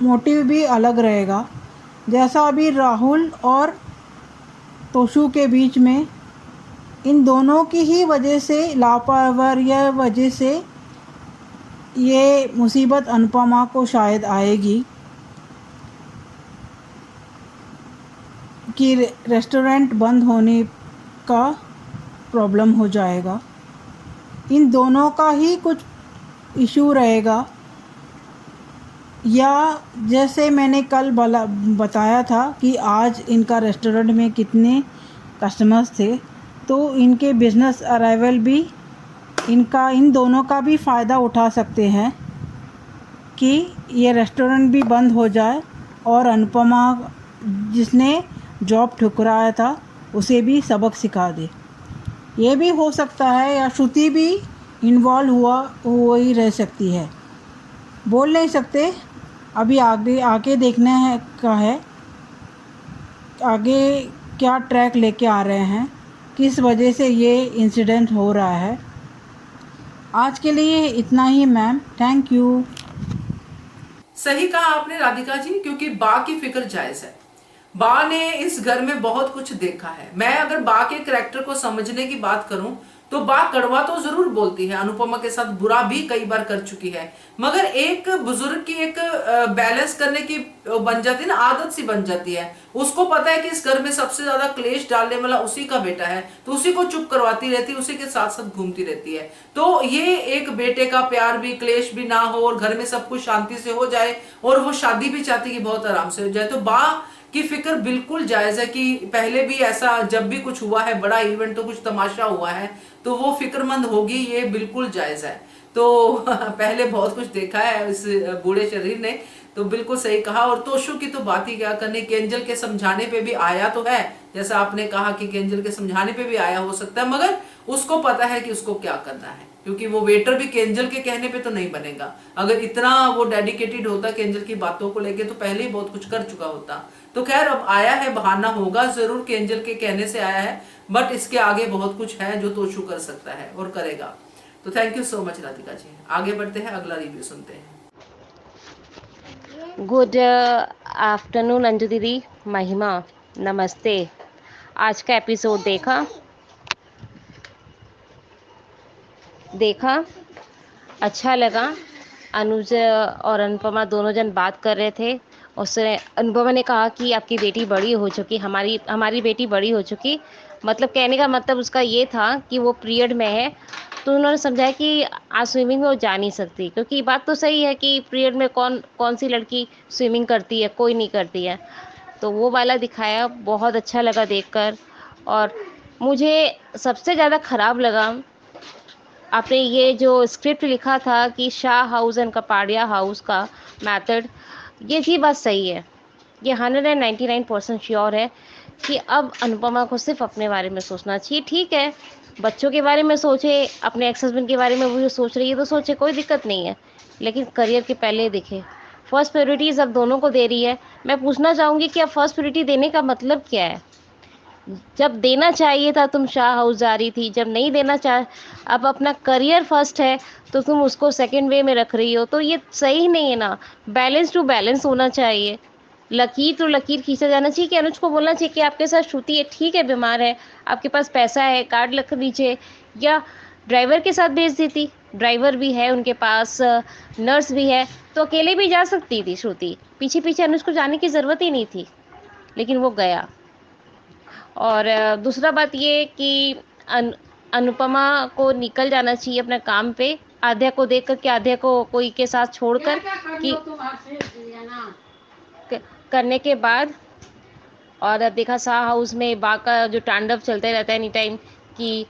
मोटिव भी अलग रहेगा। जैसा अभी राहुल और तोशु के बीच में इन दोनों की ही वजह से, लापरवाही वजह से ये मुसीबत अनुपमा को शायद आएगी कि रेस्टोरेंट बंद होने का प्रॉब्लम हो जाएगा। इन दोनों का ही कुछ इशू रहेगा, या जैसे मैंने कल बताया था कि आज इनका रेस्टोरेंट में कितने कस्टमर्स थे, तो इनके बिज़नेस अराइवल भी इन दोनों का भी फ़ायदा उठा सकते हैं कि ये रेस्टोरेंट भी बंद हो जाए और अनुपमा जिसने जॉब ठुकराया था उसे भी सबक सिखा दे। ये भी हो सकता है, या श्रुति भी इन्वॉल्व हुआ ही रह सकती है, बोल नहीं सकते। अभी आगे देखना है का है, आगे क्या ट्रैक लेके आ रहे हैं, किस वजह से ये इंसिडेंट हो रहा है। आज के लिए इतना ही मैम, थैंक यू। सही कहा आपने राधिका जी, क्योंकि बा की फिक्र जायज है। बा ने इस घर में बहुत कुछ देखा है। मैं अगर बा के करैक्टर को समझने की बात करूं तो बात कड़वा तो जरूर बोलती है, अनुपमा के साथ बुरा भी कई बार कर चुकी है, मगर एक बुजुर्ग की एक बैलेंस करने की बन जाती है ना, आदत सी बन जाती है। उसको पता है कि इस घर में सबसे ज्यादा क्लेश डालने वाला उसी का बेटा है, तो उसी को चुप करवाती रहती है, उसी के साथ साथ घूमती रहती है। तो ये एक बेटे का प्यार भी, क्लेश भी ना हो और घर में सब कुछ शांति से हो जाए, और वो शादी भी चाहती कि बहुत आराम से हो जाए। तो बा की फिक्र बिल्कुल जायज है कि पहले भी ऐसा जब भी कुछ हुआ है, बड़ा इवेंट तो कुछ तमाशा हुआ है, तो वो फिक्रमंद होगी, ये बिल्कुल जायज है। तो पहले बहुत कुछ देखा है इस बूढ़े शरीर ने, तो बिल्कुल सही कहा। और तोशु की तो बात ही क्या करने, केंजल के समझाने पे भी आया तो है, जैसा आपने कहा कि केंजल के समझाने पे भी आया हो सकता है, मगर उसको पता है कि उसको क्या करना है, क्योंकि वो वेटर भी केंजल के कहने पे तो नहीं बनेगा। अगर इतना वो डेडिकेटेड होता केंजल की बातों को लेके तो पहले ही बहुत कुछ कर चुका होता। तो खैर अब आया है, बहाना होगा जरूर, केंजल के कहने से आया है, बट इसके आगे बहुत कुछ है जो तोशु कर सकता है और करेगा। तो thank you so much Radhika ji. आगे बढ़ते हैं, अगला रिव्यू सुनते हैं। गुड आफ्टरनून अंजू दीदी, महिमा, नमस्ते। आज का एपिसोड देखा, अच्छा लगा। अनुज और अनुपमा दोनों जन बात कर रहे थे। उसने, अनुपमा ने कहा कि आपकी बेटी बड़ी हो चुकी, हमारी बेटी बड़ी हो चुकी, मतलब कहने का मतलब उसका ये था कि वो पीरियड में है। तो उन्होंने समझाया कि आज स्विमिंग में वो जा नहीं सकती, क्योंकि बात तो सही है कि पीरियड में कौन सी लड़की स्विमिंग करती है, कोई नहीं करती है। तो वो वाला दिखाया, बहुत अच्छा लगा देखकर। और मुझे सबसे ज़्यादा ख़राब लगा, आपने ये जो स्क्रिप्ट लिखा था कि Shah house and Kapadia house का मेथड, ये चीज़ बात सही है। ये 199% श्योर है कि अब अनुपमा को सिर्फ अपने बारे में सोचना चाहिए। ठीक है, बच्चों के बारे में सोचे, अपने एक्स हस्बैंड के बारे में वो जो सोच रही है तो सोचे, कोई दिक्कत नहीं है, लेकिन करियर के पहले देखे। फर्स्ट प्रायोरिटीज़ अब दोनों को दे रही है। मैं पूछना चाहूँगी कि अब फर्स्ट प्रायोरिटी देने का मतलब क्या है? जब देना चाहिए था तुम शाह हाउस जा रही थी, जब नहीं देना चाह, अब अपना करियर फर्स्ट है तो तुम उसको सेकंड वे में रख रही हो, तो ये सही नहीं है ना। बैलेंस टू बैलेंस होना चाहिए। लकीर टू लकीर खींचा जाना चाहिए कि अनुज को बोलना चाहिए कि आपके साथ श्रुति है, ठीक है, बीमार है, आपके पास पैसा है, कार्ड रख दीजिए, या ड्राइवर के साथ भेज देती। ड्राइवर भी है उनके पास, नर्स भी है, तो अकेले भी जा सकती थी श्रुति। पीछे पीछे अनुज को जाने की ज़रूरत ही नहीं थी, लेकिन वो गया। और दूसरा बात ये कि अनुपमा को निकल जाना चाहिए अपने काम पे, आध्या को देख कर, कि आध्या को कोई के साथ छोड़कर कि करने के बाद। और अब देखा शाह हाउस में बा का जो तांडव चलते रहता है एनी टाइम, कि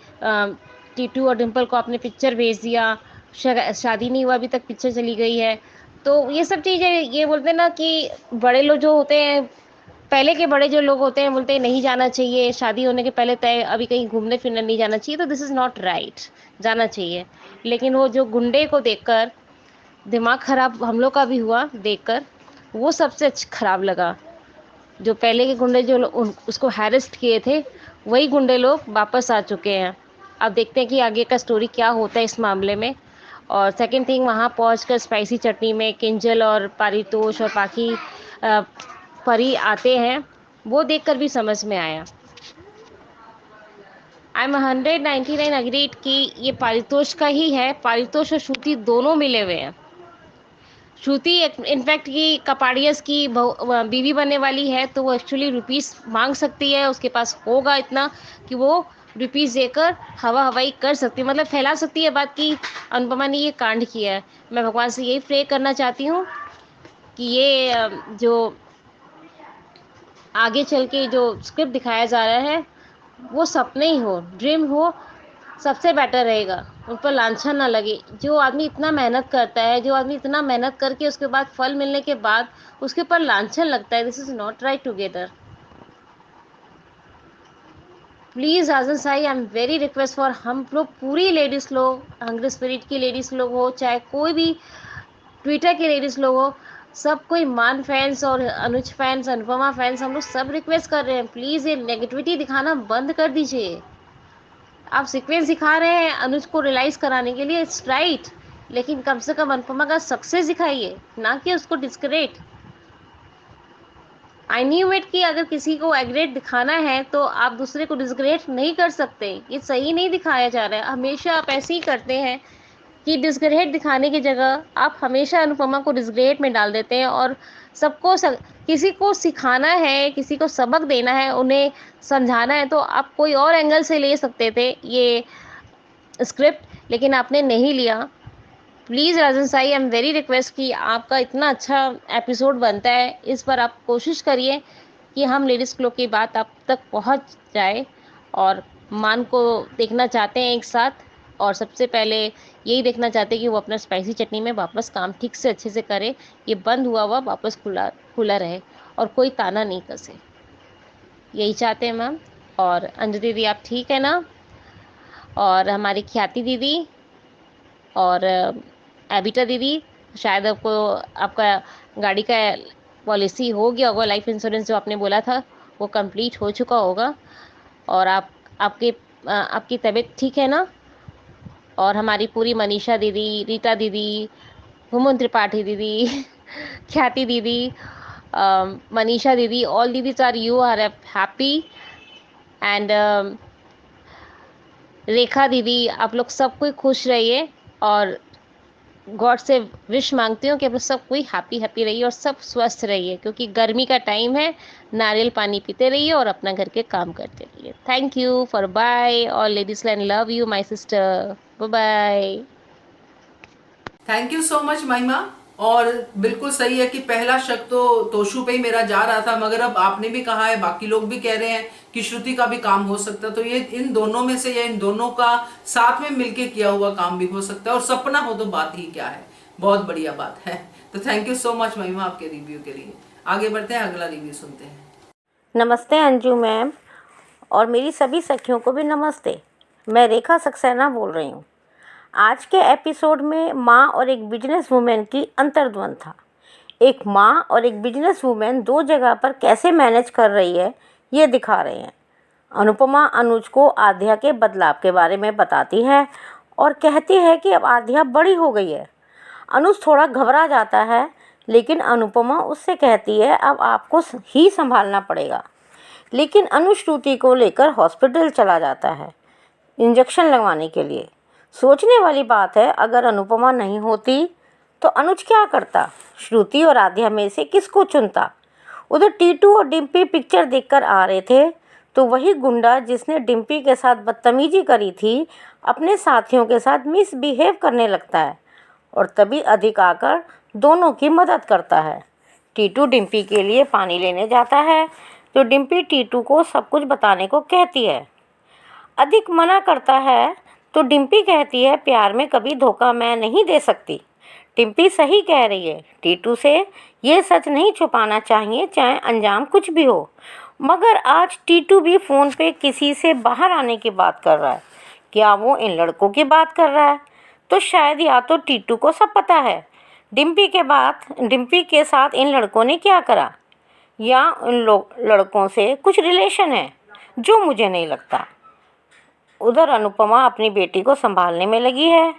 टीटू और डिम्पल को आपने पिक्चर भेज दिया, शादी नहीं हुआ अभी तक, पिक्चर चली गई है। तो ये सब चीज़ें, ये बोलते हैं ना कि बड़े लोग जो होते हैं, पहले के बड़े जो लोग होते हैं, बोलते हैं नहीं जाना चाहिए, शादी होने के पहले तय अभी कहीं घूमने फिरने नहीं जाना चाहिए, तो दिस इज़ नॉट राइट, जाना चाहिए। लेकिन वो जो गुंडे को देखकर दिमाग ख़राब हम लोग का भी हुआ देखकर, वो सबसे ख़राब लगा। जो पहले के गुंडे जो उसको हैरेस्ट किए थे, वही गुंडे लोग वापस आ चुके हैं। अब देखते हैं कि आगे का स्टोरी क्या होता है इस मामले में। और सेकंड थिंग, वहाँ पहुंचकर स्पाइसी चटनी में किंजल और पारितोष और बाकी परी आते हैं, वो देखकर भी समझ में आया। आई एम 199 अग्रीड कि ये पारितोष का ही है। पारितोष और श्रुति दोनों मिले हुए हैं। श्रुति इनफैक्ट की कपाड़ियस की बीवी बनने वाली है, तो वो एक्चुअली रुपीस मांग सकती है, उसके पास होगा इतना कि वो रुपीस देकर हवा हवाई कर सकती है, मतलब फैला सकती है बात कि अनुपमा ने ये कांड किया है। मैं भगवान से यही प्रे करना चाहती हूँ कि ये जो आगे चल के जो स्क्रिप्ट दिखाया जा रहा है वो सपने ही हो, ड्रीम हो, सबसे बेटर रहेगा। उन पर लांछन ना लगे। जो आदमी इतना मेहनत करता है, जो आदमी इतना मेहनत करके उसके बाद फल मिलने के बाद उसके ऊपर लांछन लगता है, this is not right together. Please आजन साई, I am very request for, हम लोग पूरी लेडीज़ लोग, हंग्री स्पिरिट की लेडीज़ लोग हो, चाहे कोई भी ट्विटर के लेडीज़ लोग हो, सब कोई मान फैंस और अनुज फैंस, अनुपमा फैंस, हम लोग सब रिक्वेस्ट कर रहे हैं, प्लीज़ ये नेगेटिविटी दिखाना बंद कर दीजिए। आप सीक्वेंस दिखा रहे हैं अनुज को रियलाइज़ कराने के लिए, इट्स राइट, लेकिन कम से कम अनुपमा का सक्सेस दिखाइए, ना कि उसको डिस्क्रेडिट। आई न्यू इट कि अगर किसी को एग्रेट दिखाना है तो आप दूसरे को डिसग्रेट नहीं कर सकते, ये सही नहीं दिखाया जा रहा है। हमेशा आप ऐसे ही करते हैं कि डिसग्रेट दिखाने की जगह आप हमेशा अनुपमा को डिसग्रेट में डाल देते हैं, और सबको किसी को सिखाना है, किसी को सबक देना है, उन्हें समझाना है, तो आप कोई और एंगल से ले सकते थे ये स्क्रिप्ट, लेकिन आपने नहीं लिया। Please Rajan Sai, I am very request कि आपका इतना अच्छा एपिसोड बनता है, इस पर आप कोशिश करिए कि हम लेडीज़ क्लब की बात आप तक पहुंच जाए, और मान को देखना चाहते हैं एक साथ, और सबसे पहले यही देखना चाहते हैं कि वो अपना स्पाइसी चटनी में वापस काम ठीक से अच्छे से करे, ये बंद हुआ हुआ वापस खुला खुला रहे और कोई ताना नहीं कसे, यही चाहते हैं मैम। और अंजू दीदी आप ठीक है ना, और हमारी ख्याति दीदी और एबिटा दीदी, शायद आपको आपका गाड़ी का पॉलिसी हो गया होगा, लाइफ इंश्योरेंस जो आपने बोला था वो कंप्लीट हो चुका होगा, और आपकी तबीयत ठीक है ना। और हमारी पूरी मनीषा दीदी, रीता दीदी, हुमन त्रिपाठी दीदी ख्याति दीदी, मनीषा दीदी, ऑल दीदीज are you are happy, and Rekha दीदी, आप लोग सब कोई खुश रहिए, और गॉड से विश मांगती हूँ कि आप लोग सब कोई हैप्पी रहिए और सब स्वस्थ रहिए, क्योंकि गर्मी का टाइम है। नारियल पानी पीते रहिए और अपना घर के काम करते रहिए। थैंक यू फॉर बाय, और ladies land love you my sister, bye bye. Thank you so much Mahima. और बिल्कुल सही है कि पहला शक तो तोशु पे ही मेरा जा रहा था, मगर अब आपने भी कहा है, बाकी लोग भी कह रहे हैं कि श्रुति का भी काम हो सकता है, तो ये इन दोनों में से या इन दोनों का साथ में मिलके किया हुआ काम भी हो सकता है, और सपना हो तो बात ही क्या है, बहुत बढ़िया बात है। तो थैंक यू सो मच महिमा आपके रिव्यू के लिए। आगे बढ़ते हैं, अगला रिव्यू सुनते हैं। नमस्ते अंजू मैम, और मेरी सभी सखियों को भी नमस्ते। मैं रेखा सक्सेना बोल रही हूँ। आज के एपिसोड में माँ और एक बिजनेस वूमेन की अंतर्द्वंद था। एक माँ और एक बिजनेस वूमेन दो जगह पर कैसे मैनेज कर रही है ये दिखा रहे हैं। अनुपमा अनुज को आध्या के बदलाव के बारे में बताती है और कहती है कि अब आध्या बड़ी हो गई है। अनुज थोड़ा घबरा जाता है, लेकिन अनुपमा उससे कहती है अब आपको ही संभालना पड़ेगा। लेकिन अनुज श्रुति को लेकर हॉस्पिटल चला जाता है इंजेक्शन लगवाने के लिए। सोचने वाली बात है, अगर अनुपमा नहीं होती तो अनुज क्या करता? श्रुति और आध्या में से किसको चुनता? उधर टीटू और डिम्पी पिक्चर देखकर आ रहे थे, तो वही गुंडा जिसने डिम्पी के साथ बदतमीजी करी थी अपने साथियों के साथ मिसबिहेव करने लगता है, और तभी अधिक आकर दोनों की मदद करता है। टीटू डिम्पी के लिए पानी लेने जाता है, तो डिम्पी टीटू को सब कुछ बताने को कहती है। अधिक मना करता है, तो डिम्पी कहती है प्यार में कभी धोखा मैं नहीं दे सकती। डिम्पी सही कह रही है, टीटू से ये सच नहीं छुपाना चाहिए, चाहे अंजाम कुछ भी हो। मगर आज टीटू भी फ़ोन पे किसी से बाहर आने की बात कर रहा है। क्या वो इन लड़कों की बात कर रहा है? तो शायद या तो टीटू को सब पता है डिम्पी के साथ इन लड़कों ने क्या करा, या उन लड़कों से कुछ रिलेशन है जो मुझे नहीं लगता। उधर अनुपमा अपनी बेटी को संभालने में लगी है,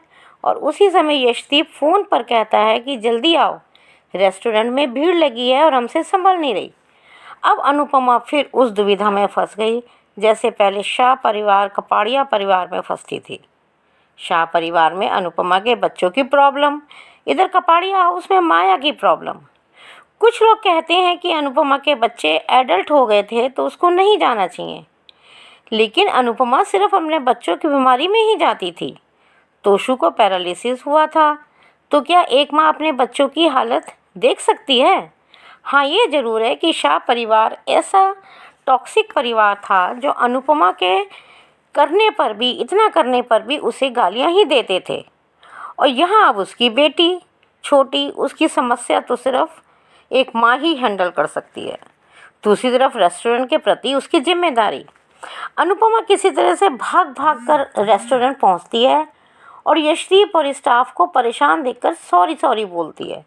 और उसी समय यशदीप फ़ोन पर कहता है कि जल्दी आओ, रेस्टोरेंट में भीड़ लगी है और हमसे संभल नहीं रही। अब अनुपमा फिर उस दुविधा में फंस गई जैसे पहले शाह परिवार कपाड़िया परिवार में फंसती थी। शाह परिवार में अनुपमा के बच्चों की प्रॉब्लम, इधर कपाड़िया हाउस में माया की प्रॉब्लम। कुछ लोग कहते हैं कि अनुपमा के बच्चे एडल्ट हो गए थे तो उसको नहीं जाना चाहिए, लेकिन अनुपमा सिर्फ अपने बच्चों की बीमारी में ही जाती थी। तोशु को पैरालिसिस हुआ था, तो क्या एक माँ अपने बच्चों की हालत देख सकती है? हाँ, ये ज़रूर है कि शाह परिवार ऐसा टॉक्सिक परिवार था जो अनुपमा के इतना करने पर भी उसे गालियाँ ही देते थे। और यहाँ अब उसकी बेटी छोटी, उसकी समस्या तो सिर्फ एक माँ ही हैंडल कर सकती है। दूसरी तरफ रेस्टोरेंट के प्रति उसकी जिम्मेदारी। अनुपमा किसी तरह से भाग कर रेस्टोरेंट पहुँचती है और यशदीप और स्टाफ को परेशान देखकर सॉरी बोलती है।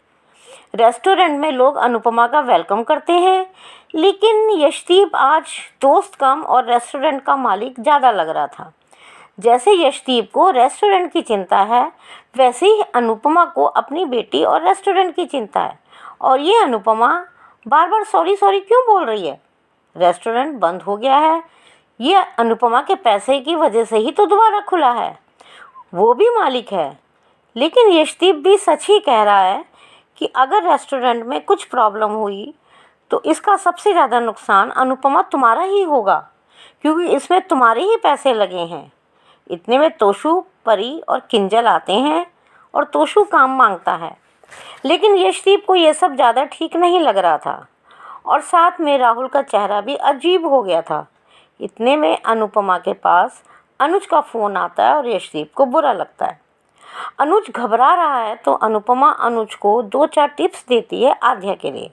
रेस्टोरेंट में लोग अनुपमा का वेलकम करते हैं, लेकिन यशदीप आज दोस्त कम और रेस्टोरेंट का मालिक ज़्यादा लग रहा था। जैसे यशदीप को रेस्टोरेंट की चिंता है, वैसे ही अनुपमा को अपनी बेटी और रेस्टोरेंट की चिंता है। और ये अनुपमा बार बार सॉरी सॉरी क्यों बोल रही है? रेस्टोरेंट बंद हो गया है, ये अनुपमा के पैसे की वजह से ही तो दोबारा खुला है, वो भी मालिक है। लेकिन यशदीप भी सच ही कह रहा है कि अगर रेस्टोरेंट में कुछ प्रॉब्लम हुई तो इसका सबसे ज़्यादा नुकसान अनुपमा तुम्हारा ही होगा, क्योंकि इसमें तुम्हारे ही पैसे लगे हैं। इतने में तोशु, परी और किंजल आते हैं और तोशु काम मांगता है। लेकिन यशदीप को ये सब ज़्यादा ठीक नहीं लग रहा था और साथ में राहुल का चेहरा भी अजीब हो गया था। इतने में अनुपमा के पास अनुज का फ़ोन आता है और यशदीप को बुरा लगता है। अनुज घबरा रहा है तो अनुपमा अनुज को 2-4 टिप्स देती है आध्या के लिए।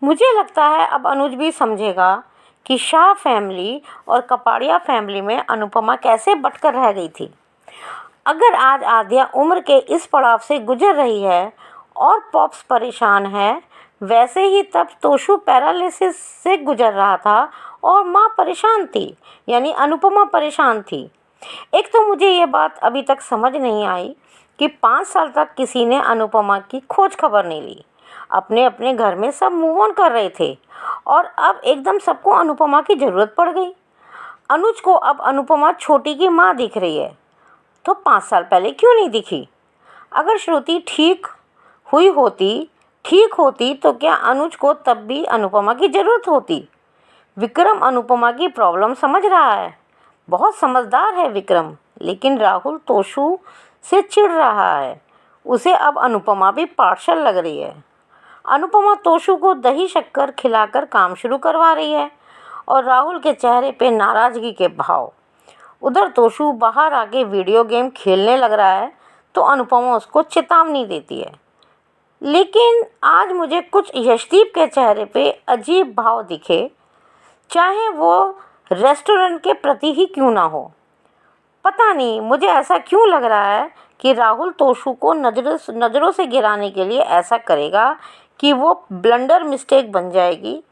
मुझे लगता है अब अनुज भी समझेगा कि शाह फैमिली और कपाड़िया फैमिली में अनुपमा कैसे बटकर रह गई थी। अगर आज आध्या उम्र के इस पड़ाव से गुजर रही है और पॉप्स परेशान है, वैसे ही तब तोशु पैरालिसिस से गुजर रहा था और माँ परेशान थी, यानी अनुपमा परेशान थी। एक तो मुझे ये बात अभी तक समझ नहीं आई कि 5 साल तक किसी ने अनुपमा की खोज खबर नहीं ली। अपने अपने घर में सब मूव ऑन कर रहे थे और अब एकदम सबको अनुपमा की ज़रूरत पड़ गई। अनुज को अब अनुपमा छोटी की माँ दिख रही है, तो 5 साल पहले क्यों नहीं दिखी? अगर श्रुति ठीक होती तो क्या अनुज को तब भी अनुपमा की ज़रूरत होती? विक्रम अनुपमा की प्रॉब्लम समझ रहा है, बहुत समझदार है विक्रम। लेकिन राहुल तोशु से चिढ़ रहा है, उसे अब अनुपमा भी पार्शल लग रही है। अनुपमा तोशु को दही शक्कर खिलाकर काम शुरू करवा रही है और राहुल के चेहरे पे नाराज़गी के भाव। उधर तोशु बाहर आके वीडियो गेम खेलने लग रहा है तो अनुपमा उसको चेतावनी देती है। लेकिन आज मुझे कुछ यशदीप के चेहरे पे अजीब भाव दिखे, चाहे वो रेस्टोरेंट के प्रति ही क्यों ना हो। पता नहीं मुझे ऐसा क्यों लग रहा है कि राहुल तोशु को नज़रों से गिराने के लिए ऐसा करेगा कि वो ब्लंडर मिस्टेक बन जाएगी,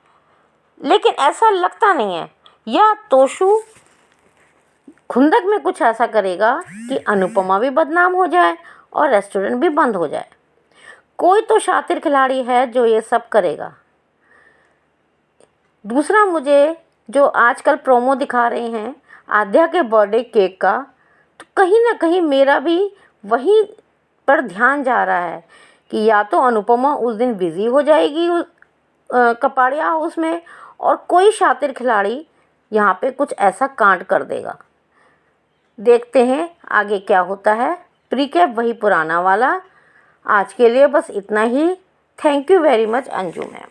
लेकिन ऐसा लगता नहीं है। या तोशु खुंदक में कुछ ऐसा करेगा कि अनुपमा भी बदनाम हो जाए और रेस्टोरेंट भी बंद हो जाए। कोई तो शातिर खिलाड़ी है जो ये सब करेगा। दूसरा, मुझे जो आजकल प्रोमो दिखा रहे हैं आध्या के बर्थडे केक का, तो कहीं ना कहीं मेरा भी वहीं पर ध्यान जा रहा है कि या तो अनुपमा उस दिन बिज़ी हो जाएगी कपाड़िया हाउस में और कोई शातिर खिलाड़ी यहाँ पे कुछ ऐसा कांड कर देगा। देखते हैं आगे क्या होता है। प्रीकैप वही पुराना वाला। आज के लिए बस इतना ही। Thank you very much Anju ma'am.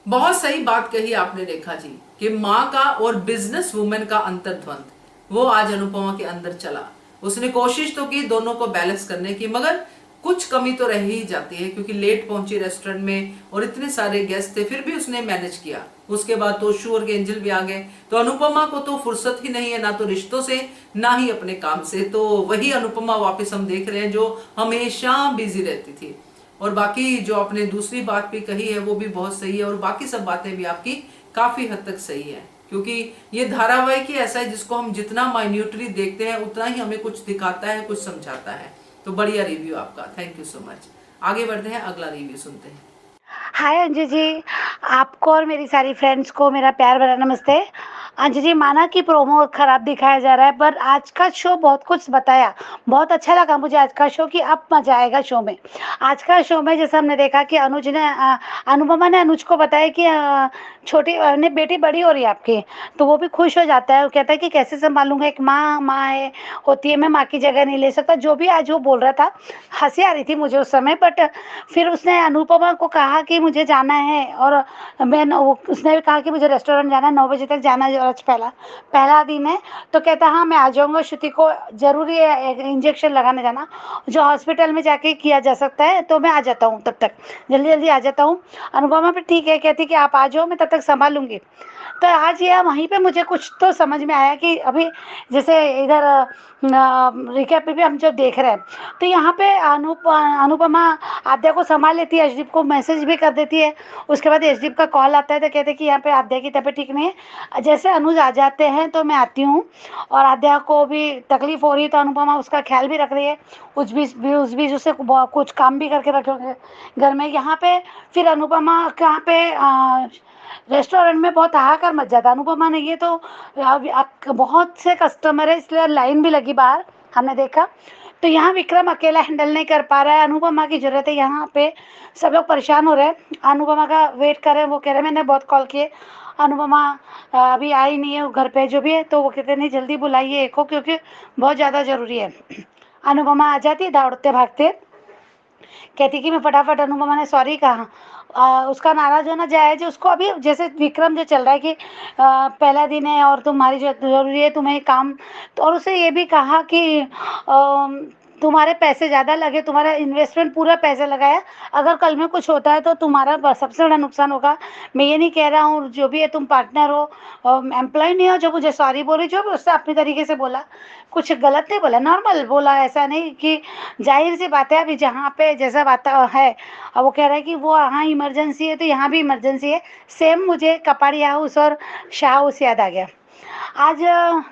बहुत सही बात कही आपने रेखा जी कि माँ का और बिजनेस वुमेन का अंतर्द्वंद वो आज अनुपमा के अंदर चला। उसने कोशिश तो की दोनों को बैलेंस करने की, मगर कुछ कमी तो रह ही जाती है क्योंकि लेट पहुंची रेस्टोरेंट में और इतने सारे गेस्ट थे, फिर भी उसने मैनेज किया। उसके बाद तोशु और एंजल भी आ गए, तो अनुपमा को तो फुर्सत ही नहीं है, ना तो रिश्तों से ना ही अपने काम से। तो वही अनुपमा वापस हम देख रहे हैं जो हमेशा बिजी रहती थी। और बाकी जो आपने दूसरी बात भी कही है वो भी बहुत सही है और बाकी सब बातें भी आपकी काफी हद तक सही है, क्योंकि ये धारावाहिक ही ऐसा है जिसको हम जितना माइन्यूटली देखते हैं उतना ही हमें कुछ दिखाता है, कुछ समझाता है। तो बढ़िया रिव्यू आपका, थैंक यू सो मच। आगे बढ़ते हैं, अगला रिव्यू सुनते हैं। हाय अंजू जी, आपको और मेरी सारी फ्रेंड्स को मेरा प्यार भरा नमस्ते। अंजू जी, माना कि प्रोमो खराब दिखाया जा रहा है, पर आज का शो बहुत कुछ बताया। बहुत अच्छा लगा मुझे आज का शो कि अब मजा आएगा शो में। आज का शो में जैसे हमने देखा कि अनुपमा ने अनुज को बताया कि छोटी बेटी बड़ी हो रही है आपकी, तो वो भी खुश हो जाता है। वो कहता है कि कैसे संभालूंगा, एक माँ है होती है, मैं माँ की जगह नहीं ले सकता। जो भी आज वो बोल रहा था, हंसी आ रही थी मुझे उस समय। बट फिर उसने अनुपमा को कहा कि मुझे जाना है और उसने भी कहा कि मुझे रेस्टोरेंट जाना है, 9 बजे तक जाना है, आज पहला दिन है। तो कहता हाँ मैं आ जाऊँगा, श्रुति को ज़रूरी है इंजेक्शन लगाने जाना, जो हॉस्पिटल में जाके किया जा सकता है, तो मैं आ जाता हूँ, तब तक जल्दी जल्दी आ जाता हूँ। अनुपमा भी ठीक है, कहती कि आप आ जाओ, मैं तब तक संभालूंगी। तो आज ये वहीं पे मुझे कुछ तो समझ में आया कि अभी जैसे इधर रिकैप पे भी हम जो देख रहे हैं, तो यहाँ पे अनुपमा आद्या को संभाल लेती है, यशदीप को मैसेज भी कर देती है। उसके बाद यशदीप का कॉल आता है तो कहते हैं कि यहाँ पे आद्या की तबीयत ठीक नहीं है। जैसे अनुज आ जाते हैं तो मैं आती हूँ, और आद्या को भी तकलीफ हो रही है तो अनुपमा उसका ख्याल भी रख रही है, उस बीच उसे कुछ काम भी करके रखे घर में। यहाँ पे फिर अनुपमा कहाँ पे रेस्टोरेंट में बहुत हाहाकार मच जाता। अनुपमा ने ये तो बहुत से कस्टमर है इसलिए लाइन भी लगी बाहर, हमने देखा। तो यहाँ विक्रम अकेला हैंडल नहीं कर पा रहा है, अनुपमा की जरूरत है। यहाँ पे सब लोग परेशान हो रहे हैं, अनुपमा का वेट कर रहे हैं। वो कह रहे हैं मैंने बहुत कॉल किए, अनुपमा अभी आई नहीं है, वो घर पे जो भी है। तो वो कहते नहीं जल्दी बुलाइए एक को, क्योंकि बहुत ज़्यादा ज़रूरी है। अनुपमा आ जाती दौड़ते भागते, कहती कि मैं फटाफट, अनुपमा ने सॉरी कहा। उसका नाराज होना जायज़ है। उसको अभी जैसे विक्रम जो चल रहा है कि पहला दिन है और तुम्हारी जो ज़रूरी है तुम्हें काम, तो और उसे ये भी कहा कि तुम्हारे पैसे ज़्यादा लगे, तुम्हारा इन्वेस्टमेंट पूरा पैसे लगाया, अगर कल में कुछ होता है तो तुम्हारा सबसे बड़ा नुकसान होगा। मैं ये नहीं कह रहा हूँ, जो भी है तुम पार्टनर हो, एम्प्लॉय नहीं हो। जो मुझे सॉरी बोली, जो भी उससे अपनी तरीके से बोला, कुछ गलत नहीं बोला, नॉर्मल बोला, ऐसा नहीं कि जाहिर सी बात है अभी जहाँ पे जैसा बात है। अब वो कह रहा है कि वो यहाँ इमरजेंसी है तो यहाँ भी इमरजेंसी है। सेम मुझे कपाड़ी हाउस और शाह हाउस याद आ गया। आज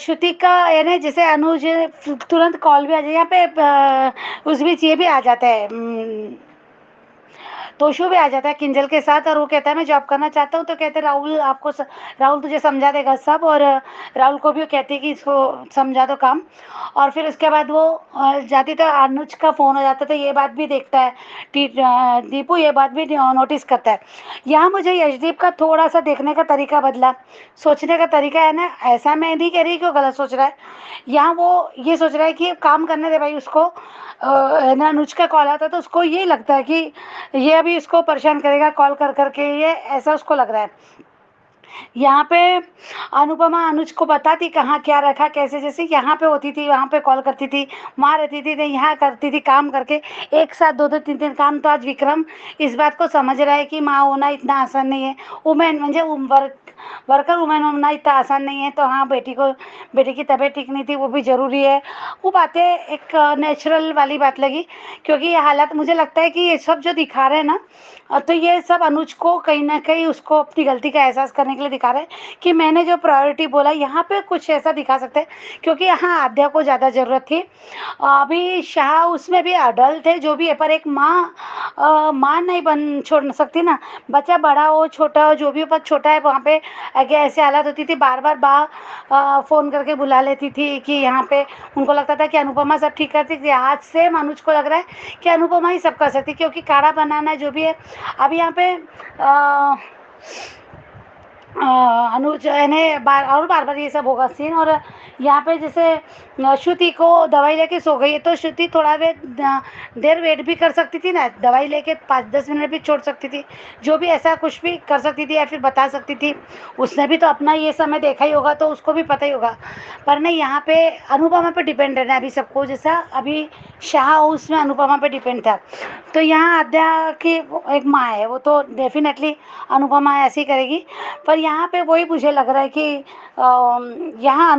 श्रुति का यानी जैसे अनुज तुरंत कॉल भी आ जाए यहाँ पे, उस बीच ये भी आ जाता है, तोशु भी आ जाता है किंजल के साथ, और वो कहता है मैं जॉब करना चाहता हूँ। तो कहते हैं राहुल तुझे समझा देगा सब, और राहुल को भी वो कहती है कि इसको समझा दो काम। और फिर उसके बाद वो जाती तो अनुज का फ़ोन हो जाता, तो ये बात भी देखता है दीपू, ये बात भी नोटिस करता है। यहाँ मुझे यशदीप का थोड़ा सा देखने का तरीका बदला, सोचने का तरीका है ना। ऐसा मैं नहीं कह रही कि वो गलत सोच रहा है, यहाँ वो ये सोच रहा है कि काम करने दे भाई उसको। अनुज का कॉल आता तो उसको ये लगता है कि ये अभी इसको परेशान करेगा कॉल कर करके, ये ऐसा उसको लग रहा है। यहाँ पे अनुपमा अनुज को बताती कहाँ क्या रखा कैसे, जैसे यहाँ पे होती थी वहाँ पे कॉल करती थी, वहाँ रहती थी नहीं यहाँ करती थी, काम करके एक साथ दो दो तीन तीन काम। तो आज विक्रम इस बात को समझ रहा है कि माँ होना इतना आसान नहीं है, वुमेन म्हणजे वर्कर वुमेन होना इतना आसान नहीं है। तो हाँ बेटी की तबीयत ठीक नहीं थी, वो भी ज़रूरी है। वो बातें एक नेचुरल वाली बात लगी, क्योंकि ये हालात मुझे लगता है कि ये सब जो दिखा रहे हैं ना, तो ये सब अनुज को कहीं ना कहीं उसको अपनी गलती का एहसास करने के लिए दिखा रहे हैं कि मैंने जो प्रायोरिटी बोला यहाँ पे कुछ ऐसा दिखा सकते हैं, क्योंकि यहाँ आद्या को ज़्यादा ज़रूरत थी। अभी शाह उसमें भी अडल्ट है जो भी है, पर एक माँ नहीं बन छोड़ सकती ना। बच्चा बड़ा हो छोटा हो जो भी हो, पर छोटा है वहाँ पे आगे ऐसे हालत होती थी, बार बार फ़ोन करके बुला लेती थी कि यहाँ पे उनको लगता था कि अनुपमा सब ठीक करती थी। आज से अनुज को लग रहा है कि अनुपमा ही सब कर सकती, क्योंकि काढ़ा बनाना जो भी है। अब यहाँ पे अनुज ने बार बार ये सब होगा सीन। और यहाँ पे जैसे श्रुति को दवाई लेके सो गई है, तो श्रुति थोड़ा देर वेट भी कर सकती थी ना, दवाई लेके 5-10 मिनट भी छोड़ सकती थी, जो भी ऐसा कुछ भी कर सकती थी या फिर बता सकती थी। उसने भी तो अपना ये समय देखा ही होगा, तो उसको भी पता ही होगा। पर नहीं, यहाँ पे अनुपमा पे डिपेंड रहना अभी सबको, जैसा अभी शाह हाउस में अनुपमा पे डिपेंड था। तो यहाँ आद्या की एक माँ है, वो तो डेफिनेटली अनुपमा ऐसी करेगी। पर यहाँ पे वही मुझे लग रहा है कि यहाँ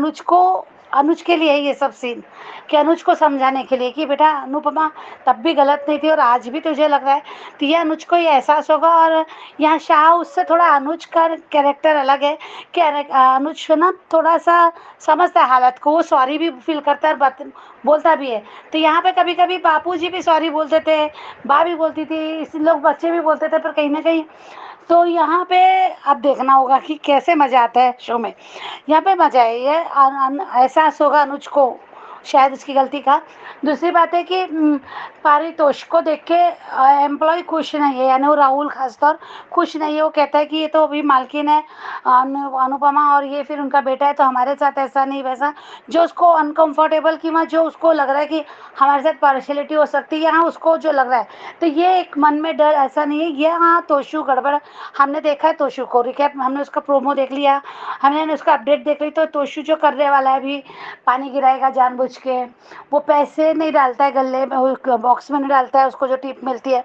अनुज के लिए ये सब सीन, कि अनुज को समझाने के लिए कि बेटा अनुपमा तब भी गलत नहीं थी और आज भी तुझे लग रहा है, तो ये अनुज को ये एहसास होगा। और यहाँ शाह उससे थोड़ा अनुज का कैरेक्टर अलग है कि अनुज ना थोड़ा सा समझता है हालत को, वो सॉरी भी फील करता है और बात बोलता भी है। तो यहाँ पे कभी कभी बापूजी भी सॉरी बोलते थे, बा भी बोलती थी, इस लोग बच्चे भी बोलते थे, पर कहीं ना कहीं तो यहाँ पे अब देखना होगा कि कैसे मज़ा आता है शो में। यहाँ पे मज़ा है, ये एहसास होगा अनुज को शायद उसकी गलती का। दूसरी बात है कि पारितोष को देख के एम्प्लॉय खुश नहीं है, यानी वो राहुल खासतौर खुश नहीं है। वो कहता है कि ये तो अभी मालकिन है अनुपमा, और ये फिर उनका बेटा है, तो हमारे साथ ऐसा नहीं वैसा, जो उसको अनकंफर्टेबल की जो उसको लग रहा है कि हमारे साथ पार्शलिटी हो सकती है, यहाँ उसको जो लग रहा है। तो ये एक मन में डर ऐसा नहीं है। ये हाँ तोशु गड़बड़ हमने देखा है, तोशु को रिकैप हमने उसका प्रोमो देख लिया, हमने उसका अपडेट देख ली। तो तोशु जो करने वाला है अभी पानी गिराएगा जानबूझ के, वो पैसे नहीं डालता है गले में, बॉक्स में नहीं डालता है, उसको जो टिप मिलती है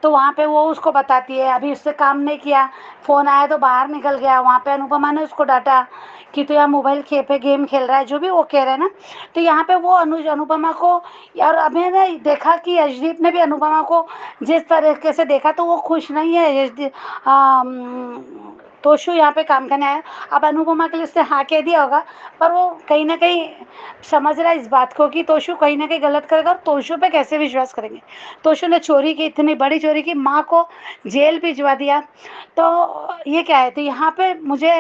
तो वहाँ पे वो उसको बताती है। अभी उससे काम नहीं किया, फ़ोन आया तो बाहर निकल गया, वहाँ पे अनुपमा ने उसको डांटा कि तो यहाँ मोबाइल पे गेम खेल रहा है, जो भी वो कह रहे हैं ना। तो यहाँ पे वो अनुपमा को, यार अभी ने देखा कि यशदीप ने भी अनुपमा को जिस तरीके से देखा, तो वो खुश नहीं है तोशु यहाँ पे काम करने आया। अब अनुपमा के लिए उसने हाँ कह दिया होगा, पर वो कहीं ना कहीं समझ रहा है इस बात को कि तोशु कहीं ना कहीं गलत करेगा, और तोशु पे कैसे विश्वास करेंगे। तोशु ने चोरी की, इतनी बड़ी चोरी की, माँ को जेल भिजवा दिया। तो ये क्या है, तो यहाँ पे मुझे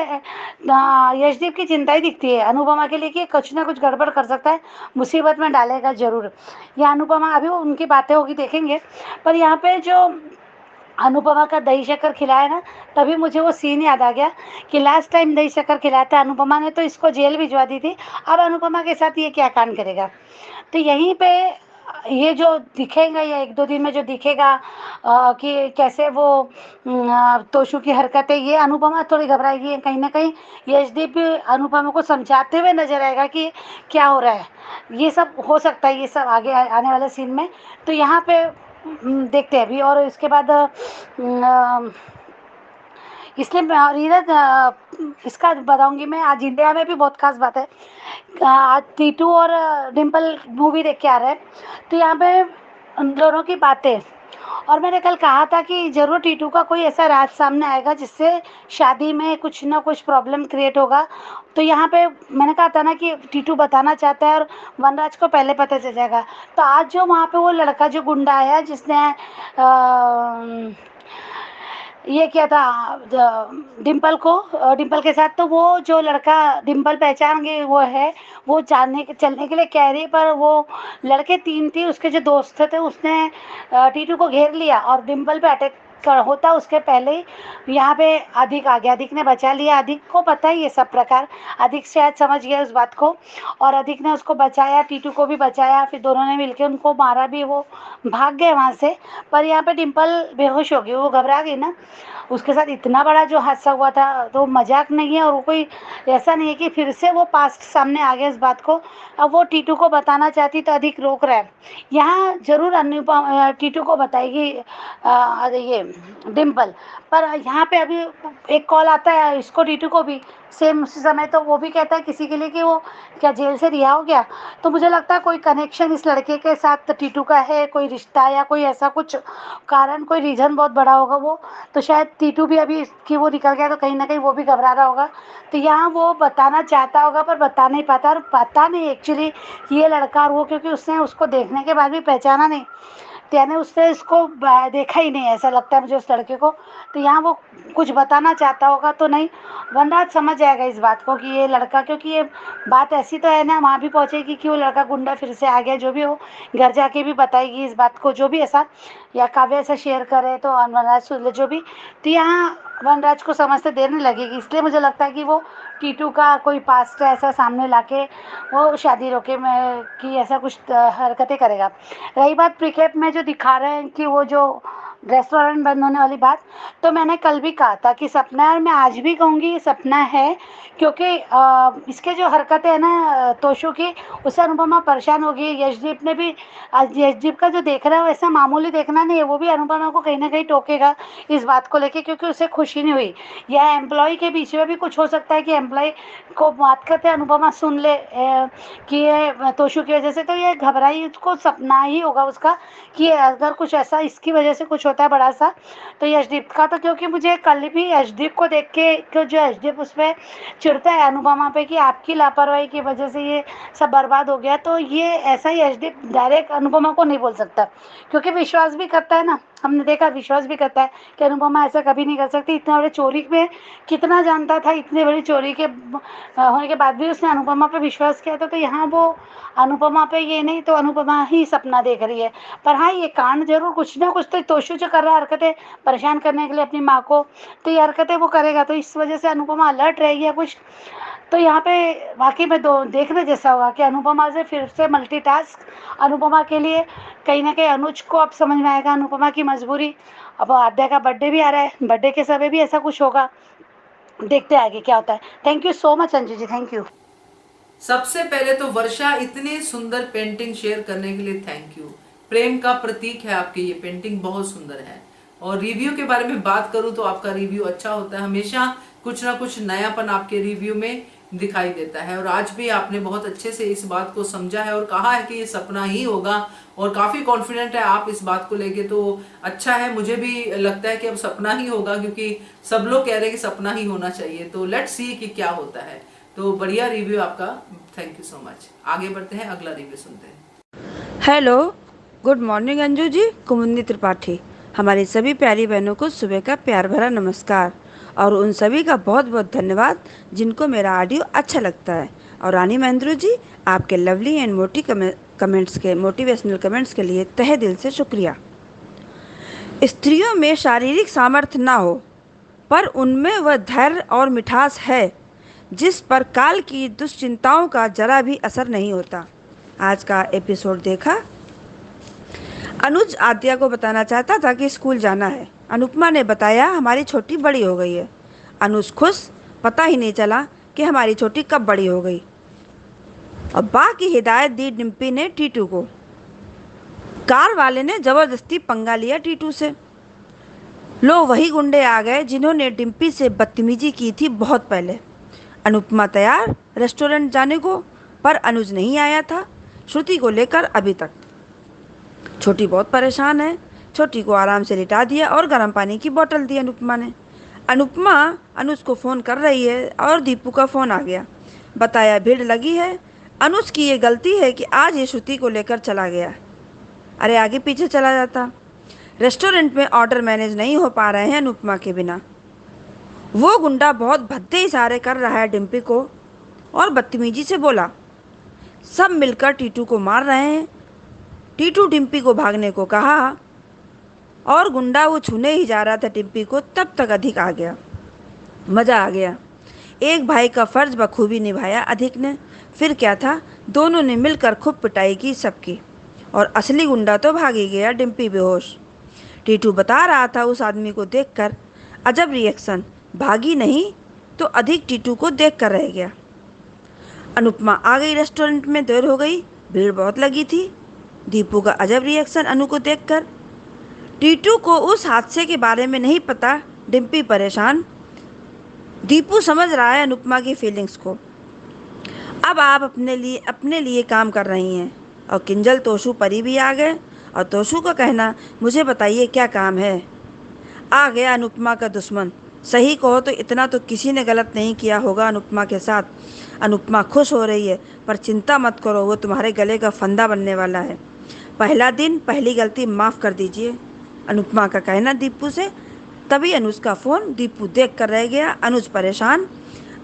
यशदीप की चिंता ही दिखती है अनुपमा के लिए कि कुछ ना कुछ गड़बड़ कर सकता है, मुसीबत में डालेगा जरूर। या अनुपमा, अभी वो उनकी बातें होगी देखेंगे। पर यहाँ पे जो अनुपमा का दही शक्कर खिलाया ना, तभी मुझे वो सीन याद आ गया कि लास्ट टाइम दही शक्कर खिलाया था अनुपमा ने, तो इसको जेल भिजवा दी थी। अब अनुपमा के साथ ये क्या कांड करेगा। तो यहीं पे ये जो दिखेगा या 1-2 दिन में जो दिखेगा कि कैसे वो तोशु की हरकतें, ये अनुपमा थोड़ी घबराएगी कहीं ना कहीं। यशदीप भी अनुपमा को समझाते हुए नजर आएगा कि क्या हो रहा है। ये सब हो सकता है, ये सब आगे आने वाले सीन में। तो यहाँ पे देखते हैं अभी। और इसके बाद इसलिए रीरज इसका बताऊंगी मैं। आज इंडिया में भी बहुत खास बात है, आज टीटू और डिम्पल मूवी देख के आ रहे हैं। तो यहाँ पे उन दोनों की बातें, और मैंने कल कहा था कि जरूर टीटू का कोई ऐसा राज सामने आएगा जिससे शादी में कुछ ना कुछ प्रॉब्लम क्रिएट होगा। तो यहाँ पे मैंने कहा था ना कि टीटू बताना चाहता है और वनराज को पहले पता चल जाएगा। तो आज जो वहाँ पे वो लड़का जो गुंडा आया जिसने ये किया था डिम्पल को, डिम्पल के साथ, तो वो जो लड़का डिम्पल पहचान गई वो है, वो चलने के लिए कह रही, पर वो लड़के 3 थे उसके जो दोस्त थे, उसने टीटू को घेर लिया और डिम्पल पे अटैक होता उसके पहले ही यहाँ पे अधिक आ गया। अधिक ने बचा लिया, अधिक को पता है ये सब प्रकार, अधिक शायद समझ गया उस बात को, और अधिक ने उसको बचाया, टीटू को भी बचाया। फिर दोनों ने मिलकर उनको मारा भी, वो भाग गए वहाँ से। पर यहाँ पे डिम्पल बेहोश हो गई, वो घबरा गई ना, उसके साथ इतना बड़ा जो हादसा हुआ था तो मजाक नहीं है। और वो कोई ऐसा नहीं है कि फिर से वो पास्ट सामने आ गया इस बात को। अब वो टीटू को बताना चाहती तो अधिक रोक रहा है। यहाँ जरूर अनुपमा टीटू को बताएगी ये डिम्पल, पर यहाँ पे अभी एक कॉल आता है इसको, टीटू को भी सेम उसी समय। तो वो भी कहता है किसी के लिए कि वो क्या जेल से रिहा हो गया। तो मुझे लगता है कोई कनेक्शन इस लड़के के साथ टीटू का है, कोई रिश्ता या कोई ऐसा कुछ कारण, कोई रीज़न बहुत बड़ा होगा वो। तो शायद टीटू भी अभी कि वो निकल गया तो कहीं ना कहीं वो भी घबरा रहा होगा। तो यहाँ वो बताना चाहता होगा पर बता नहीं पाता, और पता नहीं एक्चुअली ये लड़का और वो, क्योंकि उसने उसको देखने के बाद भी पहचाना नहीं, यानी उसने इसको देखा ही नहीं, ऐसा लगता है मुझे उस लड़के को। तो यहाँ वो कुछ बताना चाहता होगा तो नहीं, वनराज समझ जाएगा इस बात को कि ये लड़का, क्योंकि ये बात ऐसी तो है ना वहाँ भी पहुँचेगी कि वो लड़का गुंडा फिर से आ गया। जो भी हो घर जाके भी बताएगी इस बात को, जो भी ऐसा, या काव्य ऐसा शेयर करे तो वनराज सुन ले जो भी। तो यहाँ वनराज को समझते देर नहीं लगेगी, इसलिए मुझे लगता है कि वो टीटू का कोई पास्ट ऐसा सामने लाके वो शादी रोके में कि ऐसा कुछ हरकतें करेगा। रही बात प्रीकेप में जो दिखा रहे हैं कि वो जो रेस्टोरेंट बंद होने वाली बात, तो मैंने कल भी कहा था कि सपना है, और मैं आज भी कहूँगी ये सपना है, क्योंकि इसके जो हरकतें हैं ना तोशु की, उससे अनुपमा परेशान होगी। यशदीप ने भी, आज यशदीप का जो देख रहा है वैसा मामूली देखना नहीं है, वो भी अनुपमा को कहीं ना कहीं टोकेगा इस बात को लेके, क्योंकि उसे खुशी नहीं हुई। या एम्प्लॉय के बीच में भी कुछ हो सकता है कि एम्प्लॉय को बात करते अनुपमा सुन ले कि ये तोशु की वजह से, तो ये घबराई, उसको सपना ही होगा उसका कि अगर कुछ ऐसा इसकी वजह से कुछ होता है बड़ा सा तो यशदीप का। तो क्योंकि मुझे कल भी यशदीप को देख के जो यशदीप उस पर चिढ़ता है अनुपमा पे कि आपकी लापरवाही की वजह से ये सब बर्बाद हो गया, तो ये ऐसा ही यशदीप डायरेक्ट अनुपमा को नहीं बोल सकता, क्योंकि विश्वास भी करता है ना, हमने देखा विश्वास भी करता है कि अनुपमा ऐसा कभी नहीं कर सकती। इतना बड़े चोरी में कितना जानता था, इतनी बड़ी चोरी के होने के बाद भी उसने अनुपमा पे विश्वास किया था। तो यहाँ वो अनुपमा पे ये नहीं, तो अनुपमा ही सपना देख रही है। पर हाँ, ये कांड जरूर कुछ ना कुछ तो तोशु जो कर रहा है हरकतें परेशान करने के लिए अपनी माँ को, तो ये हरकतें वो करेगा, तो इस वजह से अनुपमा अलर्ट रहेगी या कुछ। तो यहाँ पे वाकई में देखने जैसा होगा कि अनुपमा से फिर से मल्टीटास्क, अनुपमा के लिए कहीं ना कहीं अनुज को अब समझ में आएगा अनुपमा की मजबूरी। अब आद्या का बर्थडे भी आ रहा है, बर्थडे के समय भी ऐसा कुछ होगा, देखते हैं आगे क्या होता है। Thank you so much Anju ji, thank you. सबसे पहले तो वर्षा, इतने सुंदर पेंटिंग शेयर करने के लिए थैंक यू। प्रेम का प्रतीक है आपकी ये पेंटिंग, बहुत सुंदर है। और रिव्यू के बारे में बात करूं तो आपका रिव्यू अच्छा होता है, हमेशा कुछ ना कुछ नयापन आपके रिव्यू में दिखाई देता है। और आज भी आपने बहुत अच्छे से इस बात को समझा है और कहा है कि ये सपना ही होगा, और काफी कॉन्फिडेंट है आप इस बात को लेके, तो अच्छा है। मुझे भी लगता है कि अब सपना ही होगा, क्योंकि सब लोग कह रहे हैं कि सपना ही होना चाहिए। तो लेट्स सी कि क्या होता है। तो बढ़िया रिव्यू आपका, थैंक यू सो मच। आगे बढ़ते हैं, अगला रिव्यू सुनते हैं। Hello, good morning Anju ji, कुमुदनी त्रिपाठी। हमारी सभी प्यारी बहनों को सुबह का प्यार भरा नमस्कार, और उन सभी का बहुत बहुत धन्यवाद जिनको मेरा ऑडियो अच्छा लगता है। और रानी महेंद्रू जी, आपके लवली एंड मोटिवेशनल कमेंट्स के लिए तहे दिल से शुक्रिया। स्त्रियों में शारीरिक सामर्थ्य ना हो, पर उनमें वह धैर्य और मिठास है जिस पर काल की दुश्चिंताओं का जरा भी असर नहीं होता। आज का एपिसोड देखा। अनुज आद्या को बताना चाहता था कि स्कूल जाना है। अनुपमा ने बताया हमारी छोटी बड़ी हो गई है। अनुज खुश, पता ही नहीं चला कि हमारी छोटी कब बड़ी हो गई। और बा की हिदायत दी डिम्पी ने टीटू को। कार वाले ने जबरदस्ती पंगा लिया टीटू से। लो, वही गुंडे आ गए जिन्होंने डिम्पी से बदतमीजी की थी बहुत पहले। अनुपमा तैयार रेस्टोरेंट जाने को, पर अनुज नहीं आया था श्रुति को लेकर अभी तक। छोटी बहुत परेशान है। छोटी को आराम से लिटा दिया और गर्म पानी की बोतल दी अनुपमा ने। अनुपमा अनुज को फ़ोन कर रही है और दीपू का फ़ोन आ गया। बताया भीड़ लगी है। अनुज की ये गलती है कि आज ये श्रुति को लेकर चला गया। अरे आगे पीछे चला जाता। रेस्टोरेंट में ऑर्डर मैनेज नहीं हो पा रहे हैं अनुपमा के बिना। वो गुंडा बहुत भद्दे इशारे कर रहा है डिम्पी को और बदतमीजी से बोला। सब मिलकर टीटू को मार रहे हैं। टीटू डिम्पी को भागने को कहा और गुंडा वो छूने ही जा रहा था डिम्पी को, तब तक अधिक आ गया। मज़ा आ गया। एक भाई का फर्ज बखूबी निभाया अधिक ने। फिर क्या था, दोनों ने मिलकर खूब पिटाई की सबकी, और असली गुंडा तो भाग ही गया, डिम्पी बेहोश। टीटू बता रहा था उस आदमी को देखकर अजब रिएक्शन, भागी नहीं तो अधिक टीटू को देखकर रह गया। अनुपमा आ गई रेस्टोरेंट में, देर हो गई, भीड़ बहुत लगी थी। दीपू का अजब रिएक्शन अनु को देखकर। टीटू को उस हादसे के बारे में नहीं पता, डिम्पी परेशान। दीपू समझ रहा है अनुपमा की फीलिंग्स को। अब आप अपने लिए काम कर रही हैं। और किंजल तोशु परी भी आ गए, और तोशु का कहना, मुझे बताइए क्या काम है। आ गया अनुपमा का दुश्मन। सही कहो तो इतना तो किसी ने गलत नहीं किया होगा अनुपमा के साथ। अनुपमा खुश हो रही है, पर चिंता मत करो, वो तुम्हारे गले का फंदा बनने वाला है। पहला दिन, पहली गलती माफ़ कर दीजिए, अनुपमा का कहना दीपू से। तभी अनुज का फ़ोन। दीपू देख कर रह गया। अनुज परेशान।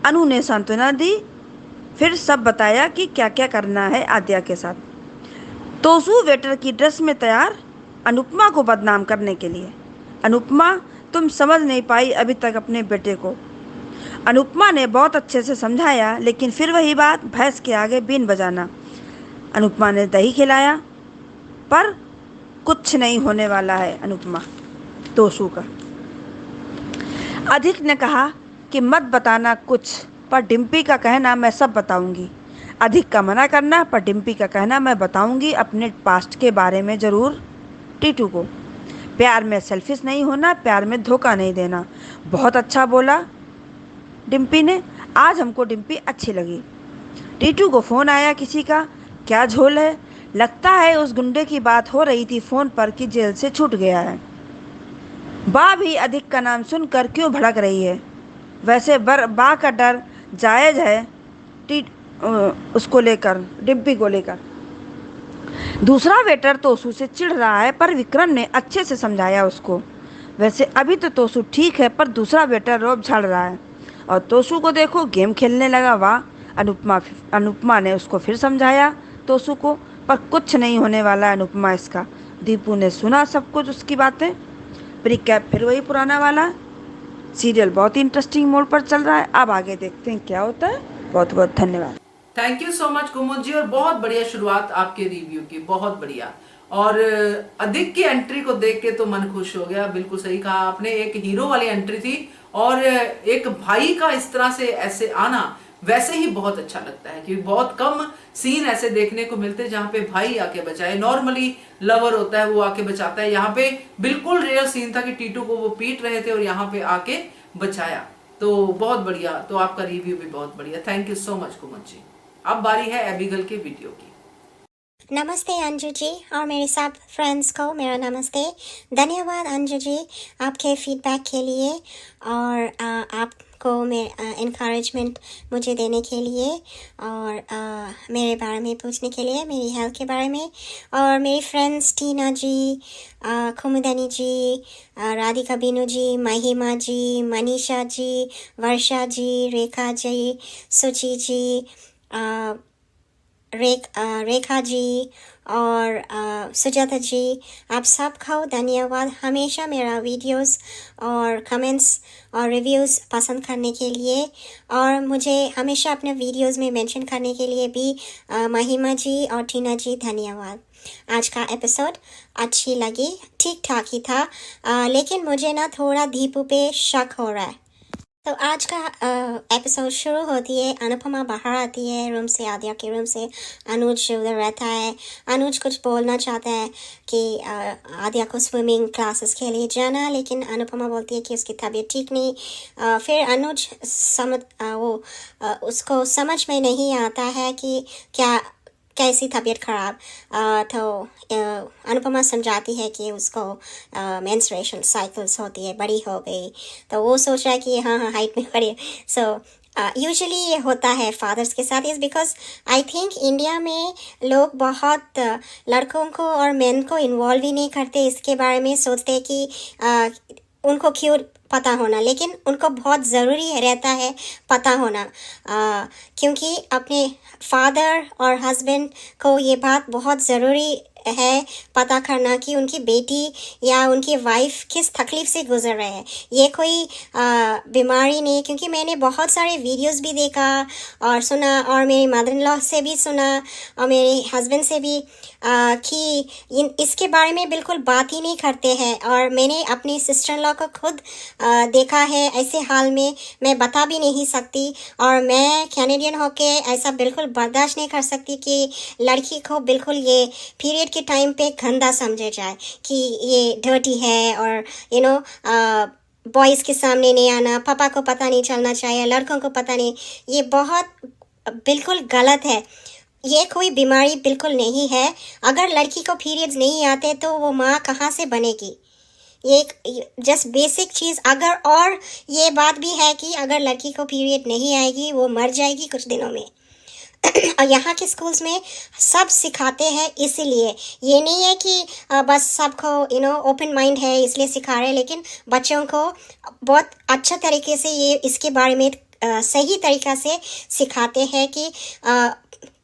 अनु ने सांत्वना दी, फिर सब बताया कि क्या क्या करना है आद्या के साथ। तोशु वेटर की ड्रेस में तैयार, अनुपमा को बदनाम करने के लिए। अनुपमा, तुम समझ नहीं पाई अभी तक अपने बेटे को। अनुपमा ने बहुत अच्छे से समझाया, लेकिन फिर वही बात, भैंस के आगे बीन बजाना। अनुपमा ने दही खिलाया, पर कुछ नहीं होने वाला है अनुपमा। तोशु का अधिक ने कहा कि मत बताना कुछ, पर डिम्पी का कहना मैं सब बताऊंगी। अधिक का मना करना, पर डिम्पी का कहना मैं बताऊंगी अपने पास्ट के बारे में ज़रूर। टीटू को प्यार में सेल्फिश नहीं होना, प्यार में धोखा नहीं देना। बहुत अच्छा बोला डिम्पी ने। आज हमको डिम्पी अच्छी लगी। टीटू को फ़ोन आया किसी का। क्या झोल है, लगता है उस गुंडे की बात हो रही थी फ़ोन पर कि जेल से छूट गया है। बा भी अधिक का नाम सुनकर क्यों भड़क रही है। वैसे बा का डर जायज़ है उसको लेकर, डिम्पी को लेकर। दूसरा वेटर तोशु से चिढ़ रहा है, पर विक्रम ने अच्छे से समझाया उसको। वैसे अभी तो तोशु ठीक है, पर दूसरा वेटर रोब झाड़ रहा है। और तोशु को देखो, गेम खेलने लगा। वाह। अनुपमा ने उसको फिर समझाया तोशु को, पर कुछ नहीं होने वाला अनुपमा इसका। दीपू ने सुना सब कुछ उसकी बातें। प्रीकैप फिर वही पुराना वाला। सीरियल बहुत इंटरेस्टिंग मोड पर चल रहा है। अब आगे देखते हैं क्या होता है। बहुत बहुत धन्यवाद। थैंक यू सो मच कुमुद जी, और बहुत बढ़िया शुरुआत आपके रिव्यू की, बहुत बढ़िया। और अधिक की एंट्री को देख के तो मन खुश हो गया। बिल्कुल सही कहा आपने, एक हीरो वाली एंट्री थी, और एक भाई का इस तरह से ऐसे आना वैसे ही बहुत अच्छा लगता है, क्योंकि बहुत कम सीन ऐसे देखने को मिलते हैं जहाँ पे भाई आके बचाए। नॉर्मली लवर होता है वो आके बचाता है, यहाँ पे बिल्कुल रियल सीन था कि टीटू को वो पीट रहे थे और यहाँ पे आके बचाया। तो बहुत बढ़िया, तो आपका रिव्यू भी बहुत बढ़िया। थैंक यू सो मच कुमुद जी। अब बारी है एबिगल के वीडियो की। नमस्ते अंजू जी और मेरे सब फ्रेंड्स को मेरा नमस्ते। धन्यवाद अंजू जी आपके फीडबैक के लिए और आपको मैं इनकरेजमेंट मुझे देने के लिए और मेरे बारे में पूछने के लिए, मेरी हेल्थ के बारे में। और मेरी फ्रेंड्स टीना जी, कुमुदनी जी, राधिका बीनू जी, महिमा जी, मनीषा जी, वर्षा जी, रेखा जी, सुची जी, रेखा जी और सुजाता जी, आप सबको धन्यवाद हमेशा मेरा वीडियोस और कमेंट्स और रिव्यूज़ पसंद करने के लिए, और मुझे हमेशा अपने वीडियोस में मेंशन करने के लिए भी महिमा जी और टीना जी धन्यवाद। आज का एपिसोड अच्छी लगी, ठीक ठाक ही था, लेकिन मुझे ना थोड़ा दीपू पे शक हो रहा है। तो आज का एपिसोड शुरू होती है, अनुपमा बाहर आती है रूम से, आद्या के रूम से। अनुज उधर रहता है। अनुज कुछ बोलना चाहता है कि आद्या को स्विमिंग क्लासेस के लिए जाना, लेकिन अनुपमा बोलती है कि उसकी तबीयत ठीक नहीं। फिर अनुज उसको समझ में नहीं आता है कि कैसी तबीयत ख़राब। तो अनुपमा समझाती है कि उसको मेंस्ट्रुएशन साइकिल्स होती है, बड़ी हो गई। तो वो सोच रहा है कि हाँ हाइट में बड़ी। सो यूजुअली ये होता है फादर्स के साथ, is because I think India में लोग बहुत लड़कों को और मेन को इन्वॉल्व ही नहीं करते इसके बारे में। सोचते हैं कि उनको क्यों पता होना, लेकिन उनको बहुत ज़रूरी रहता है पता होना, क्योंकि अपने फादर और हस्बैंड को ये बात बहुत ज़रूरी है पता करना कि उनकी बेटी या उनकी वाइफ किस तकलीफ़ से गुजर रहे हैं। ये कोई बीमारी नहीं, क्योंकि मैंने बहुत सारे वीडियोस भी देखा और सुना, और मेरी मदर इन लॉ से भी सुना और मेरे हस्बैंड से भी कि इसके बारे में बिल्कुल बात ही नहीं करते हैं। और मैंने अपनी सिस्टर इन लॉ को खुद देखा है ऐसे हाल में, मैं बता भी नहीं सकती। और मैं कैनेडियन होके ऐसा बिल्कुल बर्दाश्त नहीं कर सकती कि लड़की को बिल्कुल ये पीरियड के टाइम पे गंदा समझे जाए कि ये डर्टी है, और बॉयज़ के सामने नहीं आना, पापा को पता नहीं चलना चाहिए, लड़कों को पता नहीं। ये बहुत बिल्कुल गलत है। ये कोई बीमारी बिल्कुल नहीं है। अगर लड़की को पीरियड्स नहीं आते तो वो माँ कहाँ से बनेगी? ये जस्ट बेसिक चीज़। और ये बात भी है कि अगर लड़की को पीरियड नहीं आएगी वो मर जाएगी कुछ दिनों में। और यहाँ के स्कूल्स में सब सिखाते हैं, इसीलिए ये नहीं है कि बस सबको ओपन माइंड है इसलिए सिखा रहे हैं, लेकिन बच्चों को बहुत अच्छा तरीके से ये इसके बारे में सही तरीक़ा से सिखाते हैं कि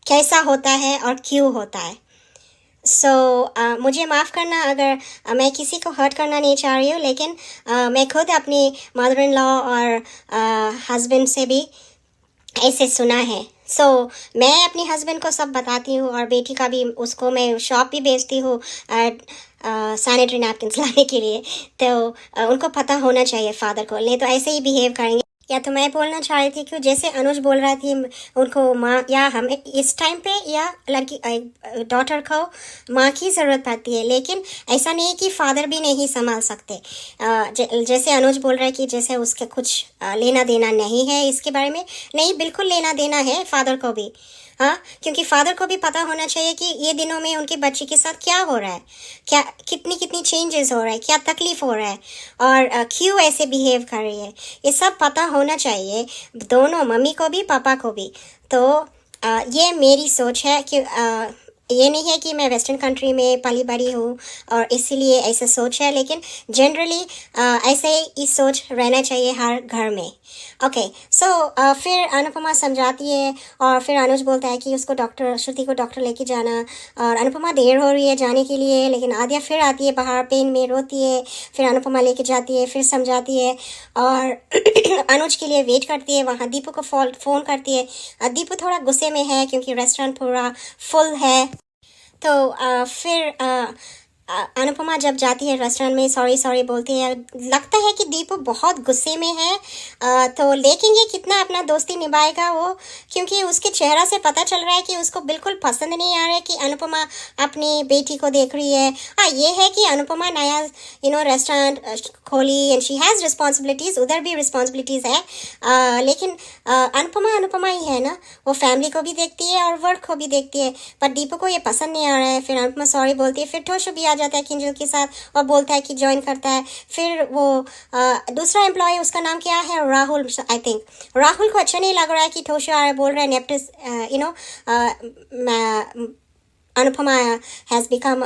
कैसा होता है और क्यों होता है। मुझे माफ़ करना अगर मैं किसी को हर्ट करना नहीं चाह रही हूँ, लेकिन मैं खुद अपनी मदर इन लॉ और हस्बैंड से भी ऐसे सुना है। मैं अपने हस्बैंड को सब बताती हूँ, और बेटी का भी, उसको मैं शॉप भी भेजती हूँ सैनिटरी नैपकिन्स लाने के लिए। तो उनको पता होना चाहिए फादर को, नहीं तो ऐसे ही बिहेव करेंगे। या तो मैं बोलना चाह रही थी कि जैसे अनुज बोल रहा थी, उनको माँ या हमें इस टाइम पे या लड़की डॉटर को माँ की ज़रूरत पड़ती है, लेकिन ऐसा नहीं है कि फादर भी नहीं संभाल सकते। जैसे अनुज बोल रहा है कि जैसे उसके कुछ लेना देना नहीं है इसके बारे में। नहीं, बिल्कुल लेना देना है फादर को भी, हाँ, क्योंकि फादर को भी पता होना चाहिए कि ये दिनों में उनके बच्चे के साथ क्या हो रहा है, क्या कितनी चेंजेस हो रहा है, क्या तकलीफ़ हो रहा है, और क्यों ऐसे बिहेव कर रही है। ये सब पता होना चाहिए दोनों, मम्मी को भी पापा को भी। तो ये मेरी सोच है कि ये नहीं है कि मैं वेस्टर्न कंट्री में पली बड़ी हूँ और इसीलिए ऐसा सोच है, लेकिन जनरली ऐसे ही सोच रहना चाहिए हर घर में। ओके, फिर अनुपमा समझाती है, और फिर अनुज बोलता है कि उसको श्रुति को डॉक्टर लेके जाना, और अनुपमा देर हो रही है जाने के लिए, लेकिन आद्या फिर आती है बाहर, पेन में रोती है। फिर अनुपमा लेके जाती है, फिर समझाती है, और अनुज के लिए वेट करती है वहाँ। दीपू को फ़ोन करती है। दीपू थोड़ा गुस्से में है क्योंकि रेस्टोरेंट पूरा फुल है। तो फिर अनुपमा जब जाती है रेस्टोरेंट में, सॉरी बोलती है। लगता है कि दीपू बहुत गुस्से में है, तो लेकिन ये कितना अपना दोस्ती निभाएगा वो, क्योंकि उसके चेहरा से पता चल रहा है कि उसको बिल्कुल पसंद नहीं आ रहा है कि अनुपमा अपनी बेटी को देख रही है। ये है कि अनुपमा नया रेस्टोरेंट खोली एंड शी हैज़ रिस्पॉन्सिबिलिटीज़, उधर भी रिस्पॉन्सिबिलिटीज़ है। लेकिन अनुपमा ही है ना, वो फैमिली को भी देखती है और वर्क को भी देखती है। पर दीपू को ये पसंद नहीं आ रहा है। फिर अनुपमा सॉरी बोलती है, फिर टोशू भी आ जाता है किंजल के साथ और बोलता है कि ज्वाइन करता है। फिर वो दूसरा एम्प्लॉय, उसका नाम क्या है, राहुल आई थिंक, राहुल को अच्छा नहीं लग रहा है कि टोशू आ रहा है, बोल रहा है नेप्टिस अनुपमा हैज़ बिकम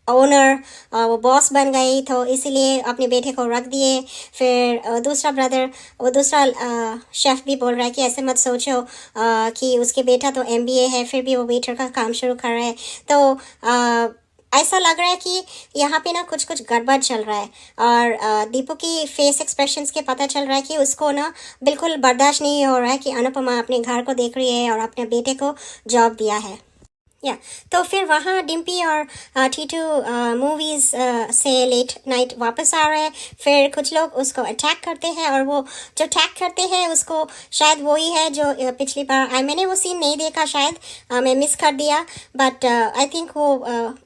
ओनर, वो बॉस बन गई, तो इसीलिए अपने बेटे को रख दिए। फिर दूसरा ब्रदर, वो दूसरा शेफ़ भी बोल रहा है कि ऐसे मत सोचो कि उसके बेटा तो MBA है, फिर भी वो वेटर का काम शुरू कर रहा है। तो ऐसा लग रहा है कि यहाँ पे ना कुछ कुछ गड़बड़ चल रहा है। और दीपू की फेस एक्सप्रेशंस के पता चल रहा है कि उसको ना बिल्कुल बर्दाश्त नहीं हो रहा है कि अनुपमा अपने घर को देख रही है और अपने बेटे को जॉब दिया है। तो फिर वहाँ डिम्पी और टीटू मूवीज़ से लेट नाइट वापस आ रहे हैं। फिर कुछ लोग उसको अटैक करते हैं और वो जो अटैक करते हैं उसको शायद वही है जो पिछली बार मैंने वो सीन नहीं देखा, शायद मैं मिस कर दिया। बट आई थिंक वो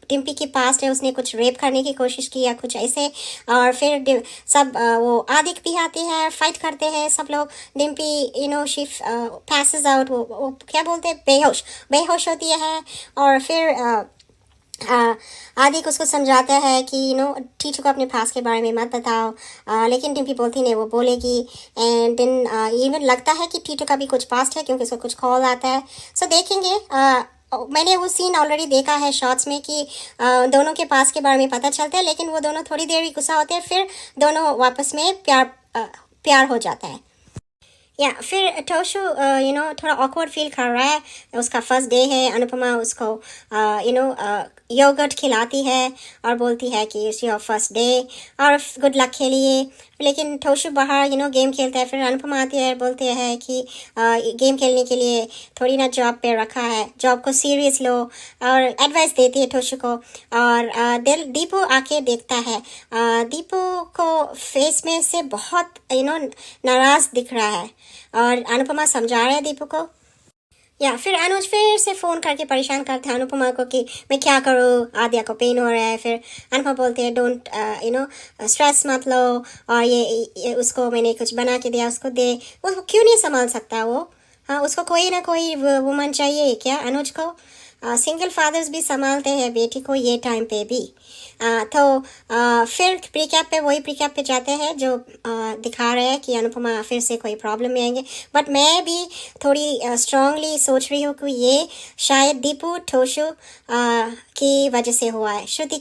डिम्पी की पास्ट है, उसने कुछ रेप करने की कोशिश की या कुछ ऐसे। और फिर सब वो आदिक भी आते हैं, फाइट करते हैं सब लोग। डिम्पी शी पैसेस आउट, वो क्या बोलते हैं, बेहोश होती है। और फिर आदिक उसको समझाता है कि टीचर को अपने पास के बारे में मत बताओ, लेकिन डिम्पी बोलती नहीं, वो बोलेगी। एंड देन इवन लगता है कि टीचर का भी कुछ पास्ट है क्योंकि उसको कुछ कॉल आता है। सो देखेंगे, मैंने वो सीन ऑलरेडी देखा है शॉर्ट्स में कि दोनों के पास के बारे में पता चलता है, लेकिन वो दोनों थोड़ी देर ही गुस्सा होते हैं, फिर दोनों वापस में प्यार हो जाता है। फिर टोशू थोड़ा ऑकवर्ड फील कर रहा है, उसका फर्स्ट डे है। अनुपमा उसको योगर्ट खिलाती है और बोलती है कि इट्स योर फर्स्ट डे और गुड लक के लिए। लेकिन टोशू बाहर गेम खेलता है। फिर अनुपमा आती है, बोलते हैं कि गेम खेलने के लिए थोड़ी ना जॉब पे रखा है, जॉब को सीरियस लो, और एडवाइस देती है टोशू को। और दीपू आके देखता है, दीपू को फेस में से बहुत नाराज़ दिख रहा है और अनुपमा समझा रहा है दीपू को। फिर अनुज फिर से फ़ोन करके परेशान करते हैं अनुपमा को कि मैं क्या करूँ, आद्या को पेन हो रहा है। फिर अनुपमा बोलते हैं डोंट स्ट्रेस मत लो, और ये उसको मैंने कुछ बना के दिया, उसको दे। वो क्यों नहीं संभाल सकता वो? हाँ, उसको कोई ना कोई वुमन चाहिए क्या अनुज को? सिंगल फादर्स भी संभालते हैं बेटी को ये टाइम पे भी। फिर प्रीकैप पे, वही प्रीकैप पे जाते हैं जो दिखा रहे हैं कि अनुपमा फिर से कोई प्रॉब्लम में आएंगे। बट मैं भी थोड़ी स्ट्रांगली सोच रही हूँ कि ये शायद दीपू टोशू की वजह से हुआ है। श्रुति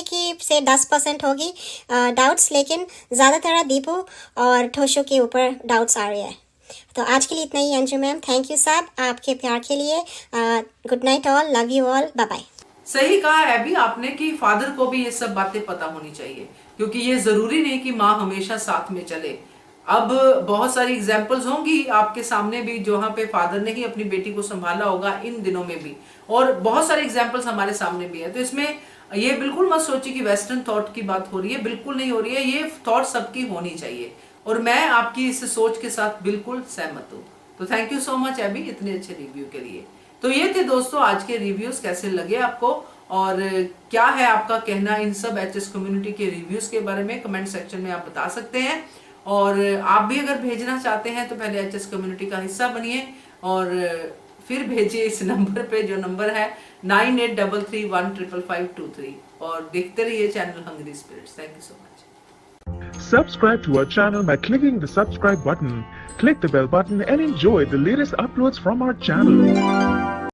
की से 10% होगी डाउट्स, लेकिन ज़्यादातर दीपू और टोशू के ऊपर डाउट्स आ रहे हैं। तो आज के लिए इतना ही अंजू मैम, थैंक यू सब आपके प्यार के लिए। Good night all, love you all, bye bye. सही कहा है अभी आपने कि फादर को भी ये सब बातें पता होनी चाहिए, क्योंकि ये जरूरी नहीं कि माँ हमेशा साथ में चले। अब बहुत सारी एग्जांपल्स होंगी आपके सामने भी जहाँ पे फादर ने ही अपनी बेटी को संभाला होगा इन दिनों में भी, और बहुत सारे एग्जांपल्स हमारे सामने भी है। तो इसमें ये बिल्कुल मत सोचिए कि वेस्टर्न थॉट की बात हो रही है, बिल्कुल नहीं हो रही है। ये थॉट सबकी होनी चाहिए और मैं आपकी इस सोच के साथ बिल्कुल सहमत हूँ। तो थैंक यू सो मच अभी इतने अच्छे रिव्यू के लिए। तो ये थे दोस्तों आज के रिव्यूज, कैसे लगे आपको और क्या है आपका कहना इन सब HS कम्युनिटी के रिव्यूज के बारे में, कमेंट सेक्शन में आप बता सकते हैं। और आप भी अगर भेजना चाहते हैं तो पहले HS कम्युनिटी का हिस्सा बनिए और फिर भेजिए इस नंबर पे, जो नंबर है 9833155523, और देखते रहिए channel Hungry Spirits. Thank you so much. Subscribe to our channel by clicking the subscribe button. Click the bell button and enjoy the latest uploads from our channel.